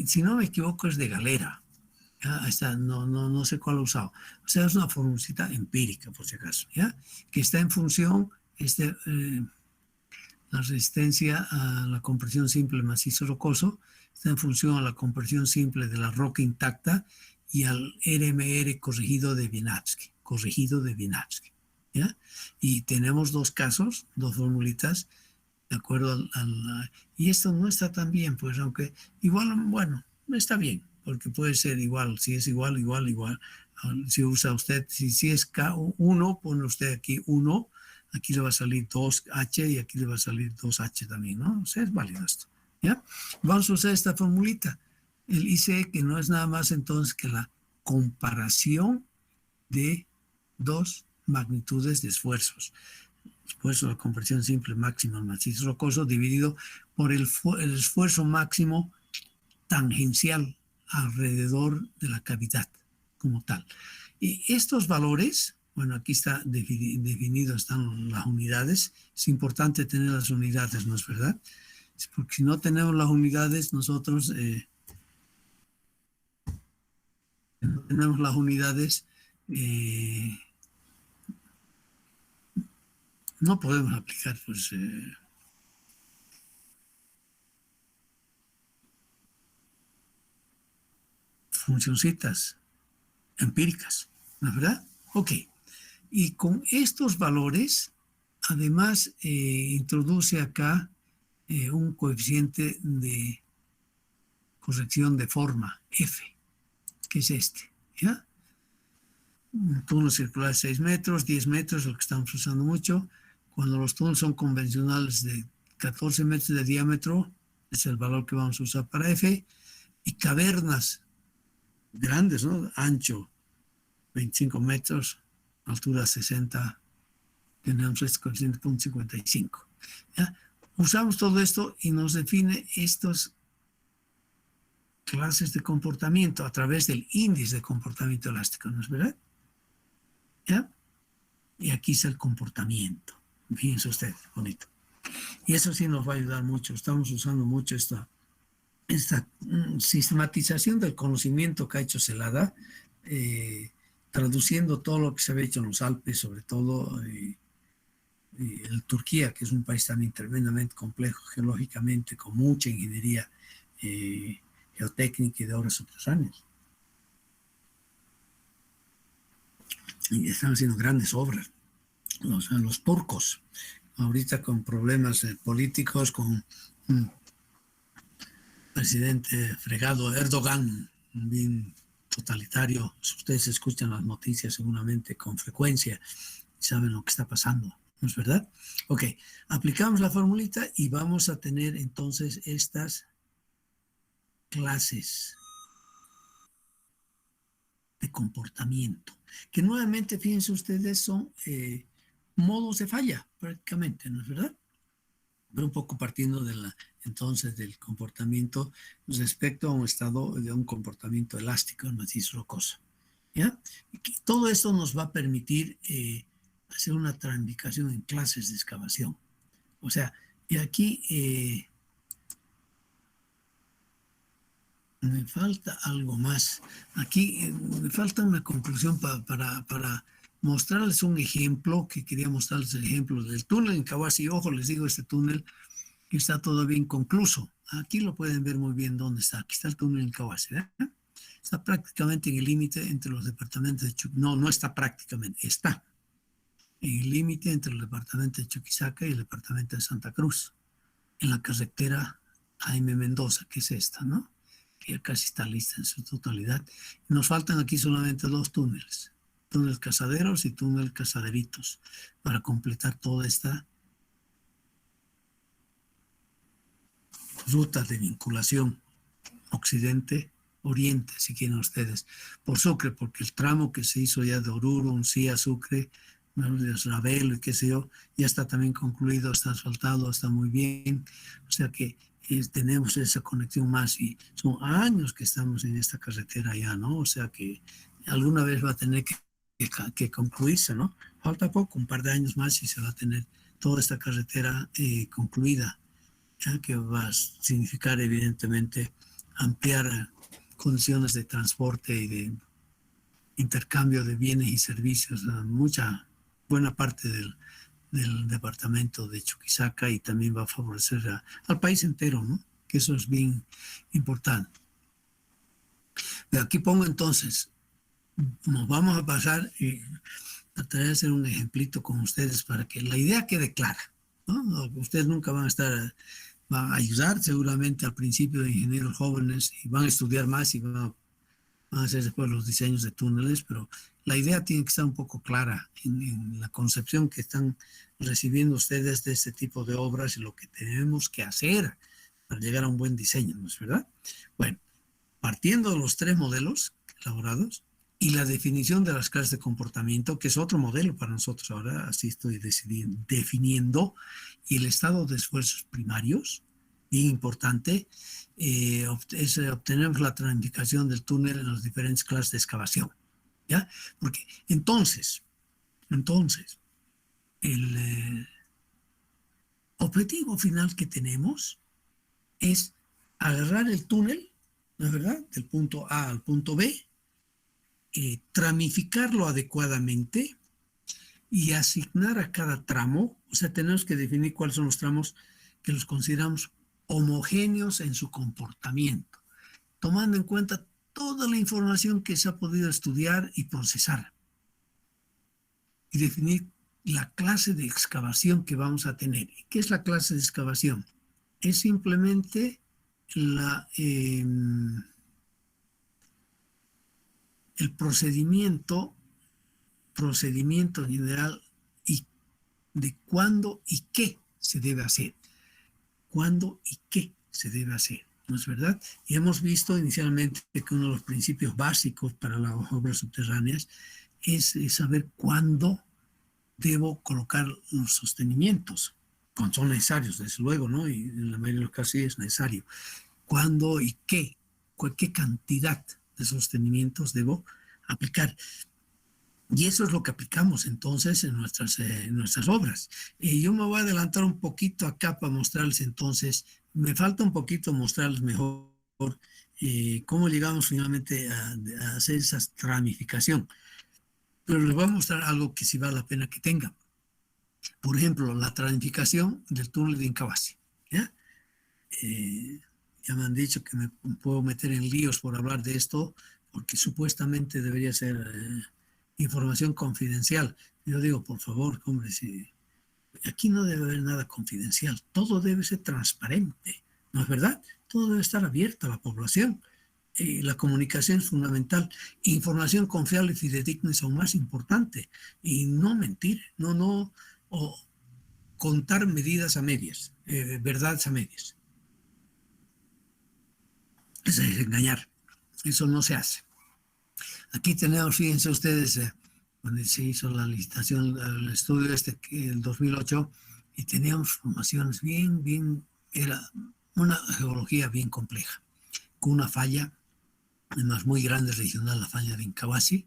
Si no me equivoco, es de Galera. ¿Ya? Está, no sé cuál ha usado. O sea, es una formulita empírica, por si acaso, ¿ya? Que está en función, la resistencia a la compresión simple macizo rocoso, está en función a la compresión simple de la roca intacta y al RMR corregido de Biernawski, ¿ya? Y tenemos dos casos, dos formulitas, de acuerdo y esto no está tan bien, pues aunque igual, bueno, está bien, porque puede ser igual, si es igual. Si usa usted, si es K1, pone usted aquí 1, aquí le va a salir 2H y aquí le va a salir 2H también, ¿no? O sea, es válido esto, ¿ya? Vamos a usar esta formulita, el IC, que no es nada más entonces que la comparación de dos magnitudes de esfuerzos. Esfuerzo de compresión simple máximo macizo rocoso dividido por el esfuerzo máximo tangencial alrededor de la cavidad como tal. Y estos valores, bueno, aquí está definido, están las unidades. Es importante tener las unidades, ¿no es verdad? Porque si no tenemos las unidades, nosotros no tenemos las unidades, no podemos aplicar, pues, funcioncitas empíricas, ¿no es verdad? Ok. Y con estos valores, además, introduce acá un coeficiente de corrección de forma, F, que es este, ¿ya? Un túnel circular de 6 metros, 10 metros, lo que estamos usando mucho. Cuando los túneles son convencionales de 14 metros de diámetro, es el valor que vamos a usar para F. Y cavernas grandes, ¿no? Ancho, 25 metros, altura 60, tenemos este coeficiente 0.55. ¿Ya? Usamos todo esto y nos define estas clases de comportamiento a través del índice de comportamiento elástico, ¿no es verdad? ¿Ya? Y aquí está el comportamiento. Fíjense ustedes, bonito. Y eso sí nos va a ayudar mucho. Estamos usando mucho esta sistematización del conocimiento que ha hecho Celada, traduciendo todo lo que se había hecho en los Alpes, sobre todo en Turquía, que es un país también tremendamente complejo geológicamente, con mucha ingeniería geotécnica y de obras subterráneas. Y están haciendo grandes obras. Los turcos, ahorita con problemas políticos, con presidente fregado Erdogan, bien totalitario. Ustedes escuchan las noticias seguramente con frecuencia y saben lo que está pasando, ¿no es verdad? Ok, aplicamos la formulita y vamos a tener entonces estas clases de comportamiento, que nuevamente, fíjense ustedes, son modos de falla prácticamente, ¿no es verdad? Pero un poco partiendo de entonces del comportamiento respecto a un estado de un comportamiento elástico en macizo rocoso. ¿Ya? Todo esto nos va a permitir hacer una tramitación en clases de excavación. O sea, y aquí me falta algo más. Aquí me falta una conclusión para mostrarles un ejemplo, que quería mostrarles el ejemplo del túnel en Kawasi. Ojo, les digo, este túnel está todavía inconcluso. Aquí lo pueden ver muy bien dónde está. Aquí está el túnel en Kawasi, ¿verdad? Está prácticamente en el límite entre los departamentos de Chuquisaca. No, no está prácticamente, está en el límite entre el departamento de Chuquisaca y el departamento de Santa Cruz, en la carretera Jaime Mendoza, que es esta, ¿no? Que ya casi está lista en su totalidad. Nos faltan aquí solamente dos túneles, túnel Casaderos y túnel Casaderitos, para completar toda esta ruta de vinculación occidente-oriente, si quieren ustedes, por Sucre, porque el tramo que se hizo ya de Oruro, Uncía, Sucre, de Ravelo y qué sé yo, ya está también concluido, está asfaltado, está muy bien, o sea que tenemos esa conexión más y son años que estamos en esta carretera ya, ¿no? O sea que alguna vez va a tener que concluirse, ¿no? Falta poco, un par de años más y se va a tener toda esta carretera concluida, ya que va a significar evidentemente ampliar condiciones de transporte y de intercambio de bienes y servicios a buena parte del departamento de Chuquisaca, y también va a favorecer al país entero, ¿no? Que eso es bien importante. Pero aquí pongo entonces, nos vamos a pasar y trataré de hacer un ejemplito con ustedes para que la idea quede clara, ¿no? Ustedes nunca van a ayudar seguramente al principio de ingenieros jóvenes y van a estudiar más y van a hacer después los diseños de túneles, pero la idea tiene que estar un poco clara en la concepción que están recibiendo ustedes de este tipo de obras y lo que tenemos que hacer para llegar a un buen diseño, ¿no es verdad? Bueno, partiendo de los tres modelos elaborados y la definición de las clases de comportamiento, que es otro modelo para nosotros ahora, así estoy definiendo, y el estado de esfuerzos primarios, bien importante, obtenemos la planificación del túnel en las diferentes clases de excavación, ¿ya? Porque entonces, el objetivo final que tenemos es agarrar el túnel, ¿no es verdad?, del punto A al punto B, tramificarlo adecuadamente y asignar a cada tramo, o sea, tenemos que definir cuáles son los tramos que los consideramos homogéneos en su comportamiento, tomando en cuenta toda la información que se ha podido estudiar y procesar, y definir la clase de excavación que vamos a tener. ¿Qué es la clase de excavación? Es simplemente el procedimiento general y de cuándo y qué se debe hacer. Cuándo y qué se debe hacer, ¿no es verdad? Y hemos visto inicialmente que uno de los principios básicos para las obras subterráneas es saber cuándo debo colocar los sostenimientos, cuando son necesarios, desde luego, ¿no? Y en la mayoría de los casos sí es necesario. ¿Cuándo y qué cantidad de sostenimientos debo aplicar? Y eso es lo que aplicamos entonces en nuestras obras. Yo me voy a adelantar un poquito acá para mostrarles entonces, me falta un poquito mostrarles mejor cómo llegamos finalmente a hacer esa ramificación. Pero les voy a mostrar algo que sí vale la pena que tengan. Por ejemplo, la ramificación del túnel de Incabasi, ¿ya? Ya me han dicho que me puedo meter en líos por hablar de esto, porque supuestamente debería ser información confidencial. Yo digo, por favor, hombre, si aquí no debe haber nada confidencial, todo debe ser transparente, ¿no es verdad? todo debe estar abierto a la población. La comunicación es fundamental. Información confiable y fidedigna es aún más importante. Y no mentir, o contar medidas a medias, verdades a medias. Eso es engañar. Eso no se hace. Aquí tenemos, fíjense ustedes, cuando se hizo la licitación, el estudio el 2008, y teníamos formaciones era una geología bien compleja, con una falla, además muy grande regional, la falla de Incahuasi.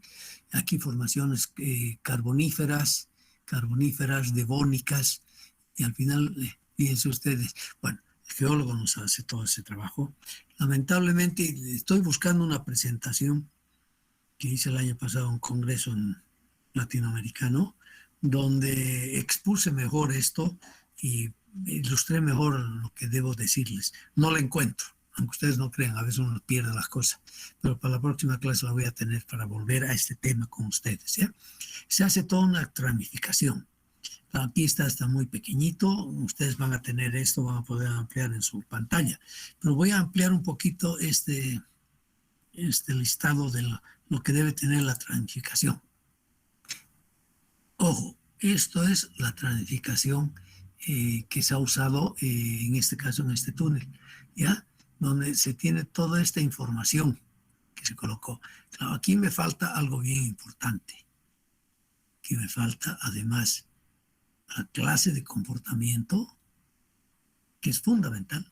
Aquí formaciones carboníferas, devónicas, y al final, fíjense ustedes, bueno, el geólogo nos hace todo ese trabajo. Lamentablemente, estoy buscando una presentación que hice el año pasado en un congreso latinoamericano, donde expuse mejor esto y ilustré mejor lo que debo decirles. No la encuentro, aunque ustedes no crean, a veces uno pierde las cosas, pero para la próxima clase la voy a tener para volver a este tema con ustedes, ¿ya? Se hace toda una tramificación. Aquí está muy pequeñito, ustedes van a tener esto, van a poder ampliar en su pantalla, pero voy a ampliar un poquito este listado de lo que debe tener la tranificación. Ojo, esto es la tranificación que se ha usado en este caso en este túnel, ¿ya? Donde se tiene toda esta información que se colocó. Claro, aquí me falta algo bien importante, que me falta además la clase de comportamiento, que es fundamental,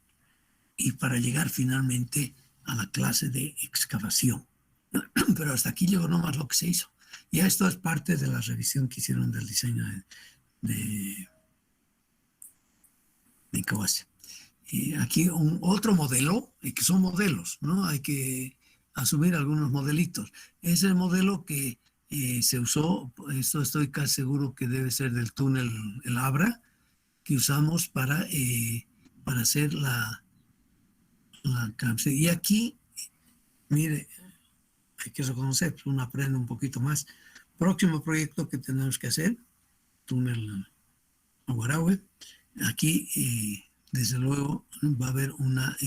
y para llegar finalmente a la clase de excavación. Pero hasta aquí llegó nomás lo que se hizo. Ya esto es parte de la revisión que hicieron del diseño de Incahuasi. Aquí otro modelo, que son modelos, ¿no? Hay que asumir algunos modelitos. Es el modelo que se usó, esto estoy casi seguro que debe ser del túnel El Abra, que usamos para hacer la y aquí, mire, hay que reconocer, uno aprende un poquito más. Próximo proyecto que tenemos que hacer, túnel Aguarahue. Aquí, desde luego, va a haber una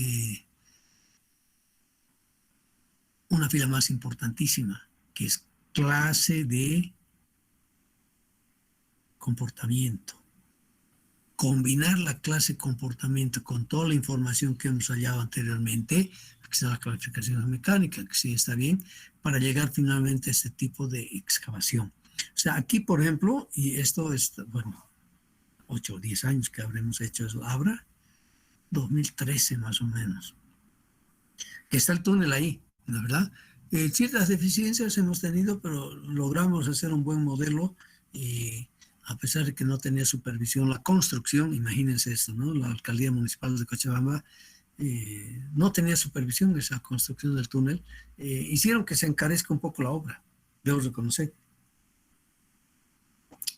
fila más importantísima, que es clase de comportamiento. Combinar la clase de comportamiento con toda la información que hemos hallado anteriormente, que sea la clasificación mecánica, que sí está bien, para llegar finalmente a este tipo de excavación. O sea, aquí, por ejemplo, y esto es, bueno, 8 o 10 años que habremos hecho eso, Abra, 2013 más o menos, que está el túnel ahí, ¿la verdad? Ciertas deficiencias hemos tenido, pero logramos hacer un buen modelo y a pesar de que no tenía supervisión, la construcción, imagínense esto, ¿no? La alcaldía municipal de Cochabamba no tenía supervisión de esa construcción del túnel, hicieron que se encarezca un poco la obra, debo reconocer.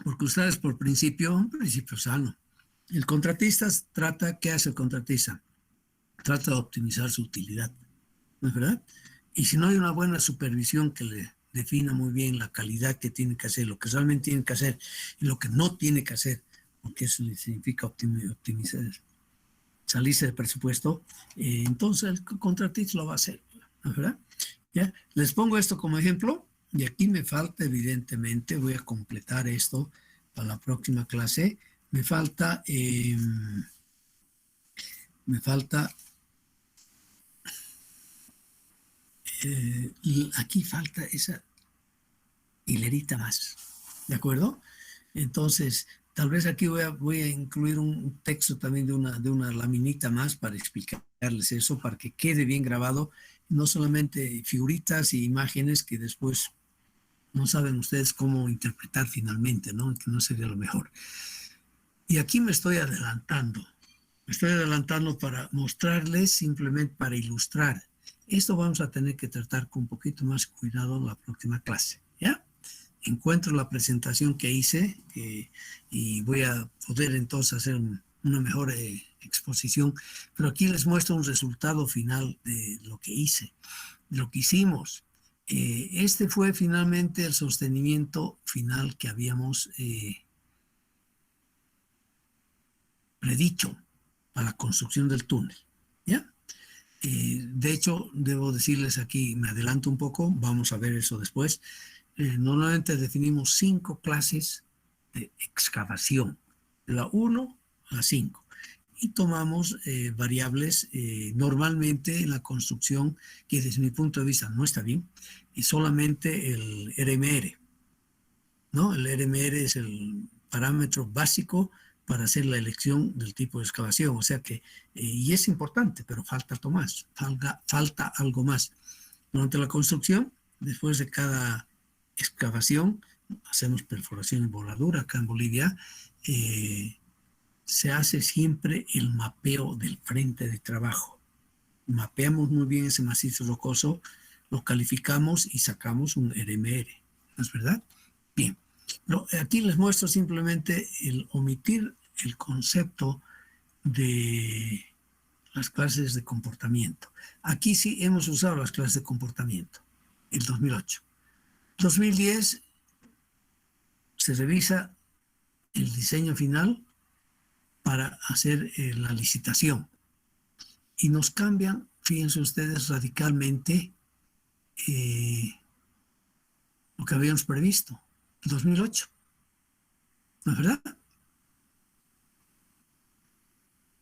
Porque ustedes por principio, un principio sano. El contratista trata, ¿qué hace el contratista? Trata de optimizar su utilidad, ¿no es verdad? Y si no hay una buena supervisión que le defina muy bien la calidad que tiene que hacer, lo que realmente tiene que hacer y lo que no tiene que hacer, porque eso significa optimizar, salirse del presupuesto, entonces el contratista lo va a hacer, ¿no es verdad? ¿Ya? Les pongo esto como ejemplo y aquí me falta, evidentemente, voy a completar esto para la próxima clase, me falta aquí falta esa hilerita más, ¿de acuerdo? Entonces, tal vez aquí voy a incluir un texto también de una laminita más para explicarles eso, para que quede bien grabado, no solamente figuritas y imágenes que después no saben ustedes cómo interpretar finalmente, ¿no? Que no sería lo mejor. Y aquí me estoy adelantando para mostrarles, simplemente para ilustrar. Esto vamos a tener que tratar con un poquito más cuidado en la próxima clase, ¿ya? Encuentro la presentación que hice y voy a poder entonces hacer una mejor exposición, pero aquí les muestro un resultado final de lo que hice, de lo que hicimos. Este fue finalmente el sostenimiento final que habíamos predicho para la construcción del túnel, ¿ya? De hecho, debo decirles aquí, me adelanto un poco, vamos a ver eso después. Normalmente definimos 5 clases de excavación, de la 1 a la 5. Y tomamos variables normalmente en la construcción, que desde mi punto de vista no está bien, y solamente el RMR, ¿no? El RMR es el parámetro básico para hacer la elección del tipo de excavación. O sea que, y es importante, pero falta algo más, falta algo más. Durante la construcción, después de cada excavación, hacemos perforación y voladura acá en Bolivia, se hace siempre el mapeo del frente de trabajo. Mapeamos muy bien ese macizo rocoso, lo calificamos y sacamos un RMR, ¿no es verdad? Bien, pero aquí les muestro simplemente el omitir el concepto de las clases de comportamiento. Aquí sí hemos usado las clases de comportamiento, el 2008. 2010 se revisa el diseño final para hacer la licitación y nos cambian, fíjense ustedes, radicalmente lo que habíamos previsto, el 2008, ¿no es verdad?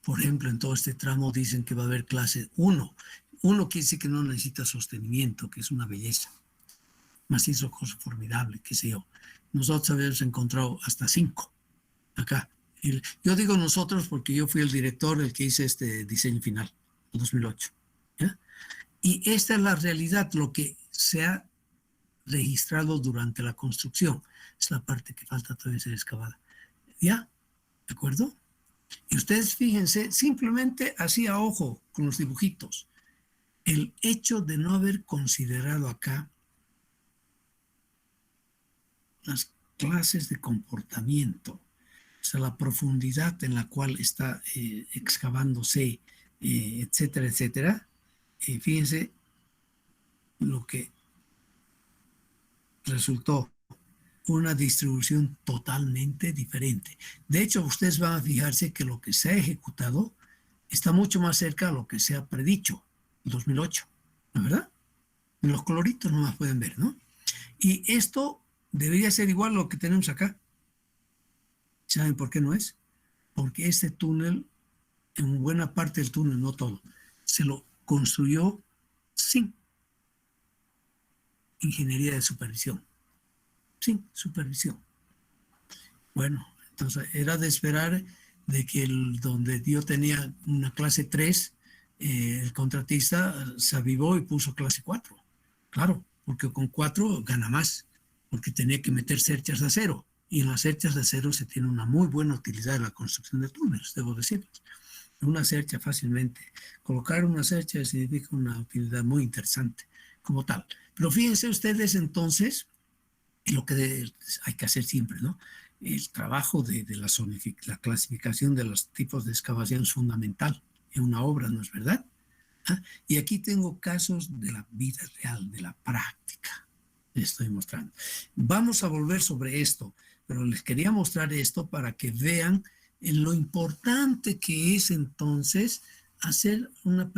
Por ejemplo, en todo este tramo dicen que va a haber clase 1. 1 quiere decir que no necesita sostenimiento, que es una belleza. Macizo cosa formidable, qué sé yo. Nosotros habíamos encontrado hasta 5 acá. Yo digo nosotros porque yo fui el director, el que hice este diseño final, en 2008. ¿Ya? Y esta es la realidad, lo que se ha registrado durante la construcción. Es la parte que falta todavía ser excavada. ¿Ya? ¿De acuerdo? Y ustedes fíjense, simplemente así a ojo con los dibujitos, el hecho de no haber considerado acá las clases de comportamiento, o sea, la profundidad en la cual está excavándose, etcétera, etcétera. Fíjense lo que resultó una distribución totalmente diferente. De hecho, ustedes van a fijarse que lo que se ha ejecutado está mucho más cerca de lo que se ha predicho en 2008, ¿no es verdad? En los coloritos no más pueden ver, ¿no? Y esto debería ser igual a lo que tenemos acá. ¿Saben por qué no es? Porque este túnel, en buena parte del túnel, no todo, se lo construyó sin ingeniería de supervisión. Sin supervisión. Bueno, entonces era de esperar de que donde yo tenía una clase 3, el contratista se avivó y puso clase 4. Claro, porque con 4 gana más, porque tenía que meter cerchas de acero. Y en las cerchas de acero se tiene una muy buena utilidad en la construcción de túneles, debo decirles. Una cercha fácilmente. Colocar una cercha significa una utilidad muy interesante como tal. Pero fíjense ustedes entonces, lo que hay que hacer siempre, ¿no? El trabajo de la clasificación de los tipos de excavación es fundamental en una obra, ¿no es verdad? ¿Ah? Y aquí tengo casos de la vida real, de la práctica. Les estoy mostrando. Vamos a volver sobre esto, pero les quería mostrar esto para que vean lo importante que es entonces hacer un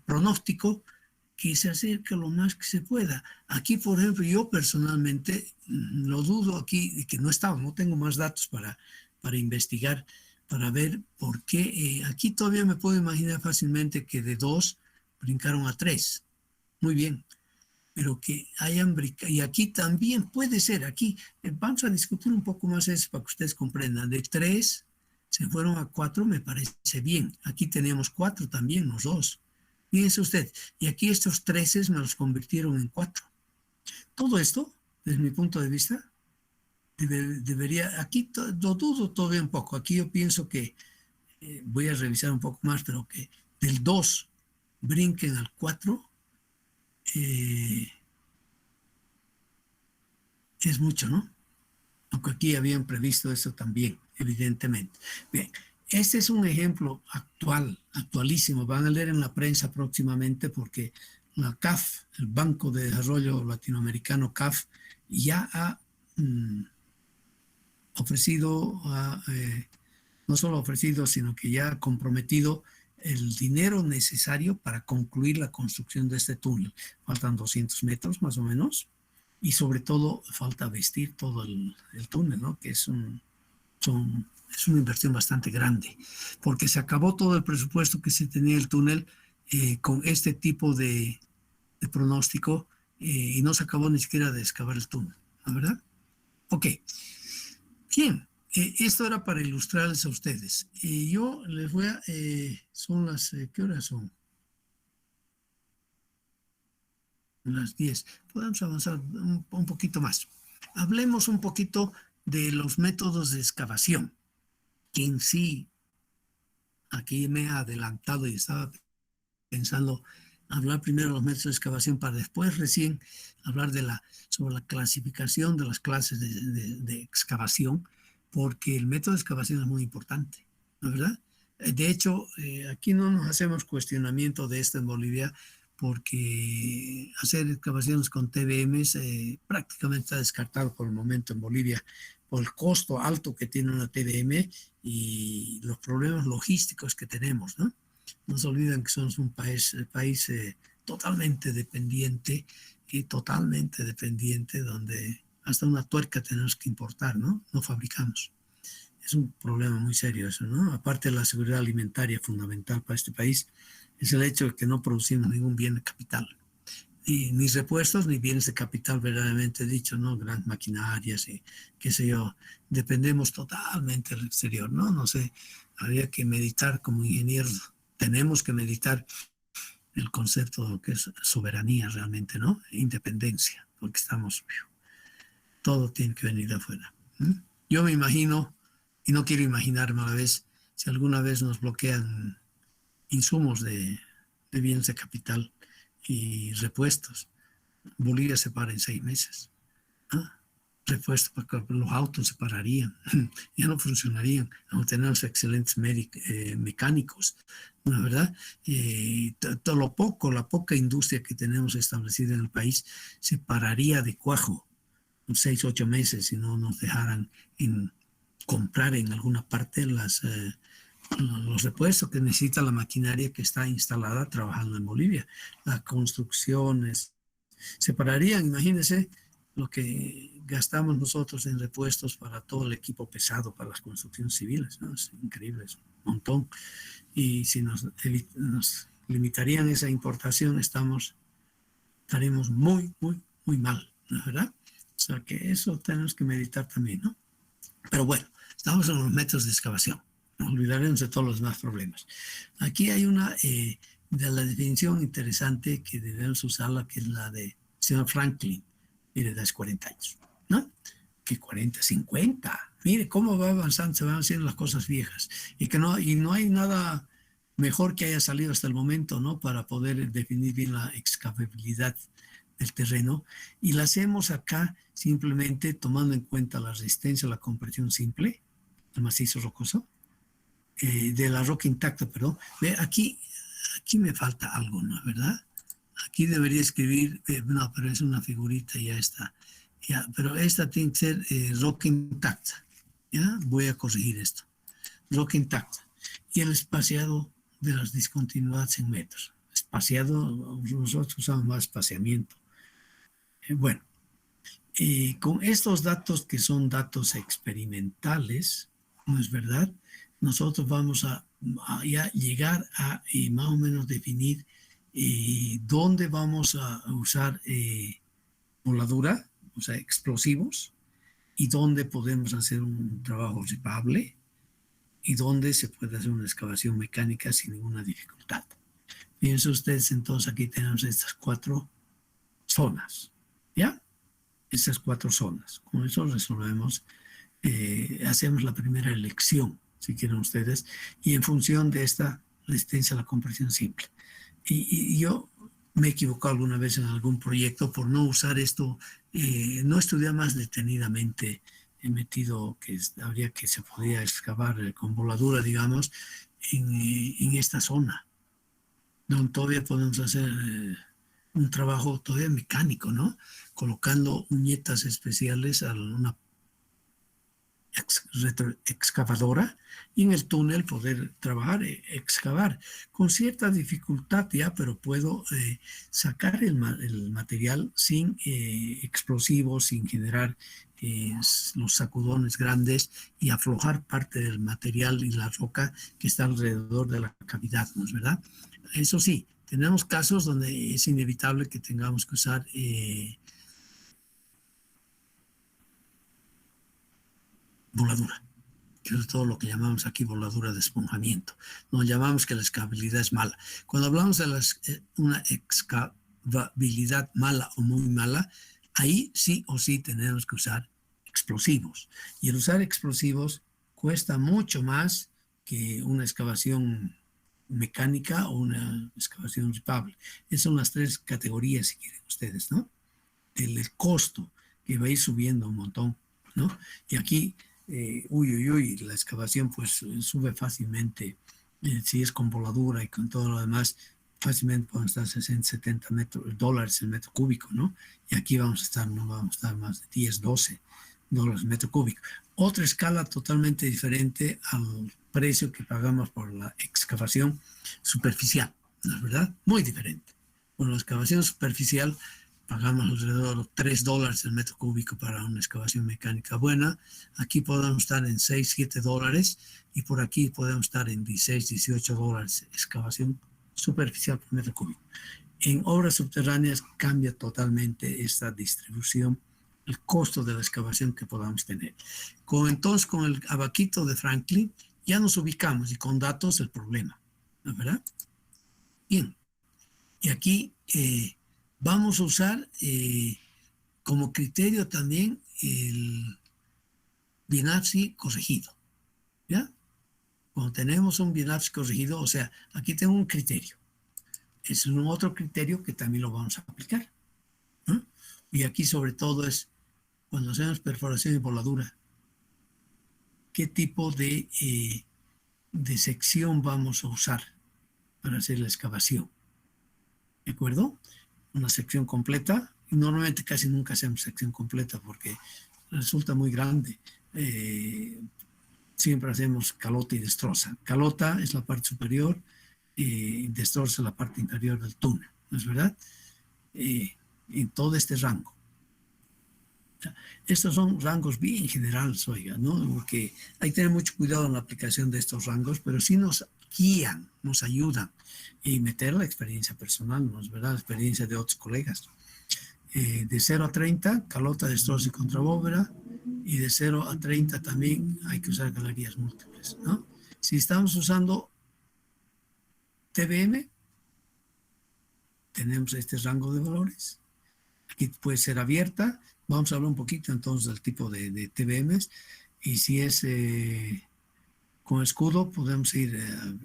pronóstico que se acerque lo más que se pueda. Aquí, por ejemplo, yo personalmente lo dudo aquí, que no estaba, no tengo más datos para investigar, para ver por qué. Aquí todavía me puedo imaginar fácilmente que de 2 brincaron a 3. Muy bien, pero que hayan brincado. Y aquí también puede ser, aquí vamos a discutir un poco más eso para que ustedes comprendan. De 3 se fueron a 4, me parece bien. Aquí teníamos 4 también, los dos. Fíjense usted, y aquí estos 13 me los convirtieron en 4. Todo esto, desde mi punto de vista, debería, aquí lo dudo todavía un poco. Aquí yo pienso que, voy a revisar un poco más, pero que del 2 brinquen al 4, es mucho, ¿no? Aunque aquí habían previsto eso también, evidentemente. Bien, este es un ejemplo actual, actualísimo. Van a leer en la prensa próximamente porque la CAF, el Banco de Desarrollo Latinoamericano CAF, ya ha ofrecido, no solo ofrecido, sino que ya ha comprometido el dinero necesario para concluir la construcción de este túnel. Faltan 200 metros más o menos, y sobre todo falta vestir todo el túnel, ¿no? Que es es una inversión bastante grande, porque se acabó todo el presupuesto que se tenía el túnel con este tipo de pronóstico, y no se acabó ni siquiera de excavar el túnel, ¿no? ¿Verdad? Ok, bien. Esto era para ilustrarles a ustedes. Yo les voy a... son las... ¿qué horas son? Las 10. Podemos avanzar un poquito más. Hablemos un poquito de los métodos de excavación, que en sí, aquí me he adelantado y estaba pensando hablar primero de los métodos de excavación para después recién hablar sobre la clasificación de las clases de excavación, porque el método de excavación es muy importante, ¿no es verdad? De hecho, aquí no nos hacemos cuestionamiento de esto en Bolivia, porque hacer excavaciones con TBMs prácticamente está descartado por el momento en Bolivia, por el costo alto que tiene una TBM y los problemas logísticos que tenemos, ¿no? No se olviden que somos un país totalmente dependiente, donde hasta una tuerca tenemos que importar, ¿no? No fabricamos. Es un problema muy serio eso, ¿no? Aparte de la seguridad alimentaria fundamental para este país, es el hecho de que no producimos ningún bien de capital, ni repuestos ni bienes de capital verdaderamente dicho, ¿no? Grandes maquinarias y qué sé yo. Dependemos totalmente del exterior, ¿no? No sé, habría que meditar como ingenieros, tenemos que meditar el concepto de lo que es soberanía realmente, ¿no? Independencia, porque todo tiene que venir de afuera. Yo me imagino, y no quiero imaginarme a la vez, si alguna vez nos bloquean insumos de bienes de capital y repuestos, Bolivia se para en 6 meses. ¿Ah? Repuestos, porque los autos se pararían, ya no funcionarían, aunque tenemos excelentes mecánicos, ¿no es verdad? La poca industria que tenemos establecida en el país se pararía de cuajo 6, 8 meses si no nos dejaran comprar en alguna parte los repuestos que necesita la maquinaria que está instalada trabajando en Bolivia. Las construcciones se pararían, imagínense lo que gastamos nosotros en repuestos para todo el equipo pesado para las construcciones civiles, ¿no? Es increíble, es un montón. Y si nos limitarían esa importación, estaremos muy, muy, muy mal, ¿no es verdad? O sea que eso tenemos que meditar también, ¿no? Pero bueno, estamos en los métodos de excavación. No olvidaremos de todos los demás problemas. Aquí hay una de la definición interesante que debemos usarla, que es la de señor Franklin. Mire, de hace 40 años, ¿no? Que 40, 50. Mire cómo va avanzando, se van haciendo las cosas viejas. Y no hay nada mejor que haya salido hasta el momento, ¿no? Para poder definir bien la excavabilidad del terreno. Y la hacemos acá simplemente tomando en cuenta la resistencia a la compresión simple, el macizo rocoso, de la roca intacta, perdón. Ve, aquí me falta algo, ¿no es verdad? Aquí debería escribir, no, pero es una figurita, ya está. Ya, pero esta tiene que ser roca intacta. ¿Ya? Voy a corregir esto. Roca intacta. Y el espaciado de las discontinuidades en metros. Espaciado, nosotros usamos más espaciamiento. Bueno, con estos datos que son datos experimentales, ¿no es verdad? Nosotros vamos a ya llegar a más o menos definir dónde vamos a usar voladura, o sea, explosivos, y dónde podemos hacer un trabajo ripable y dónde se puede hacer una excavación mecánica sin ninguna dificultad. Fíjense ustedes, entonces aquí tenemos estas 4 zonas, ¿ya? Estas 4 zonas. Con eso resolvemos, hacemos la primera elección, si quieren ustedes, y en función de esta resistencia a la compresión simple. Y yo me he equivocado alguna vez en algún proyecto por no usar esto, no estudiar más detenidamente. He metido que habría que se podía excavar con voladura, digamos, en esta zona, donde todavía podemos hacer un trabajo todavía mecánico, ¿no? Colocando uñetas especiales a una retroexcavadora, y en el túnel poder trabajar, excavar con cierta dificultad ya, pero puedo sacar el material sin explosivos, sin generar los sacudones grandes y aflojar parte del material y la roca que está alrededor de la cavidad, ¿no es verdad? Eso sí, tenemos casos donde es inevitable que tengamos que usar voladura, que es todo lo que llamamos aquí voladura de esponjamiento. No llamamos que la excavabilidad es mala. Cuando hablamos de una excavabilidad mala o muy mala, ahí sí o sí tenemos que usar explosivos. Y el usar explosivos cuesta mucho más que una excavación mecánica o una excavación ripable. Esas son las tres categorías, si quieren ustedes, ¿no? El costo que va a ir subiendo un montón, ¿no? Y aquí la excavación pues sube fácilmente, si es con voladura y con todo lo demás, fácilmente pueden estar 60, 70 dólares el metro cúbico, ¿no? Y aquí vamos a estar, no vamos a estar más de 10, 12 dólares el metro cúbico. Otra escala totalmente diferente al precio que pagamos por la excavación superficial, ¿no es verdad? Muy diferente. Por la excavación superficial pagamos alrededor de 3 dólares el metro cúbico para una excavación mecánica buena. Aquí podemos estar en 6, 7 dólares y por aquí podemos estar en 16, 18 dólares excavación superficial por metro cúbico. En obras subterráneas cambia totalmente esta distribución, el costo de la excavación que podamos tener. Entonces, con el abaquito de Franklin, ya nos ubicamos y con datos el problema, ¿no es verdad? Bien, y aquí vamos a usar como criterio también el BINAPSI corregido, ¿ya? Cuando tenemos un BINAPSI corregido, o sea, aquí tengo un criterio. Es un otro criterio que también lo vamos a aplicar, ¿no? Y aquí sobre todo es cuando hacemos perforación y voladura, ¿qué tipo de sección vamos a usar para hacer la excavación? ¿De acuerdo? Una sección completa. Normalmente casi nunca hacemos sección completa porque resulta muy grande. Siempre hacemos calota y destroza. Calota es la parte superior y destroza la parte inferior del túnel, ¿no es verdad? En todo este rango. Estos son rangos bien generales, oiga, ¿no? Porque hay que tener mucho cuidado en la aplicación de estos rangos, pero sí nos guían, nos ayudan y meter la experiencia personal, ¿no es verdad? La experiencia de otros colegas. De 0 a 30, calota, destrozo y contrabóveda, y de 0 a 30 también hay que usar galerías múltiples, ¿no? Si estamos usando TBM, tenemos este rango de valores. Aquí puede ser abierta. Vamos a hablar un poquito entonces del tipo de TBMs. Y si es con escudo, podemos ir a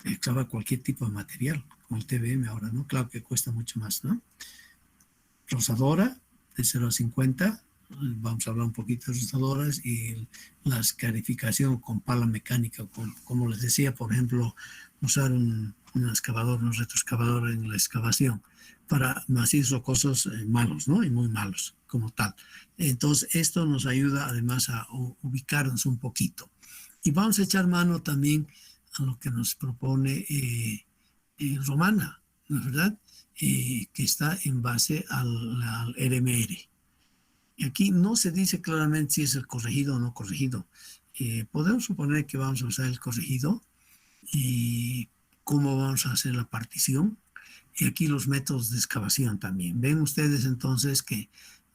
excavar cualquier tipo de material con el TBM ahora, ¿no? Claro que cuesta mucho más, ¿no? Rosadora, de 0 a 50. Vamos a hablar un poquito de rosadoras y la escarificación con pala mecánica. Como les decía, por ejemplo, usar un excavador, un retroexcavador en la excavación para macizos rocosos malos, ¿no? Y muy malos como tal. Entonces, esto nos ayuda además a ubicarnos un poquito. Y vamos a echar mano también a lo que nos propone Romana, ¿no es verdad? Que está en base al RMR. Y aquí no se dice claramente si es el corregido o no corregido. Podemos suponer que vamos a usar el corregido y cómo vamos a hacer la partición. Y aquí los métodos de excavación también. Ven ustedes entonces que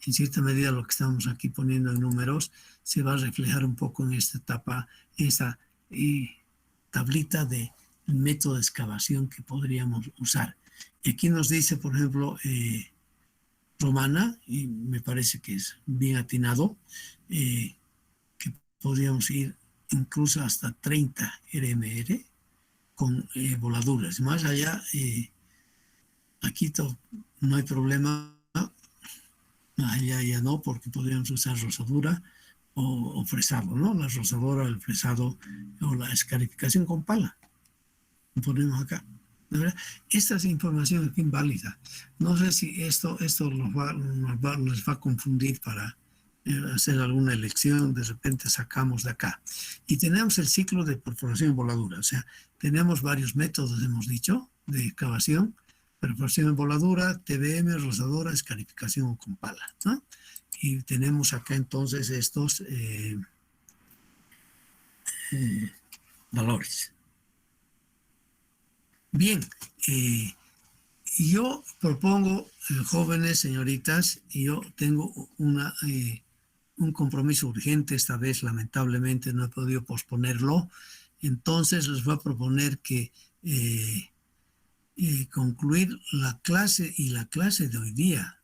en cierta medida lo que estamos aquí poniendo en números se va a reflejar un poco en esta etapa, esta tablita de método de excavación que podríamos usar. Y aquí nos dice, por ejemplo, Romana, y me parece que es bien atinado, que podríamos ir incluso hasta 30 RMR con voladuras. Más allá, aquí no hay problema, más allá ya no, porque podríamos usar rosadura o fresado, ¿no? La rosadura, el fresado o la escarificación con pala. Lo ponemos acá. Esta es información aquí inválida. No sé si esto les va a confundir para hacer alguna elección, de repente sacamos de acá. Y tenemos el ciclo de perforación en voladura, o sea, tenemos varios métodos, hemos dicho, de excavación, perforación en voladura, TBM, rozadora, escarificación con pala, ¿no? Y tenemos acá entonces estos valores. Bien, yo propongo, jóvenes, señoritas, y yo tengo un compromiso urgente, esta vez lamentablemente no he podido posponerlo, entonces les voy a proponer que concluir la clase y la clase de hoy día.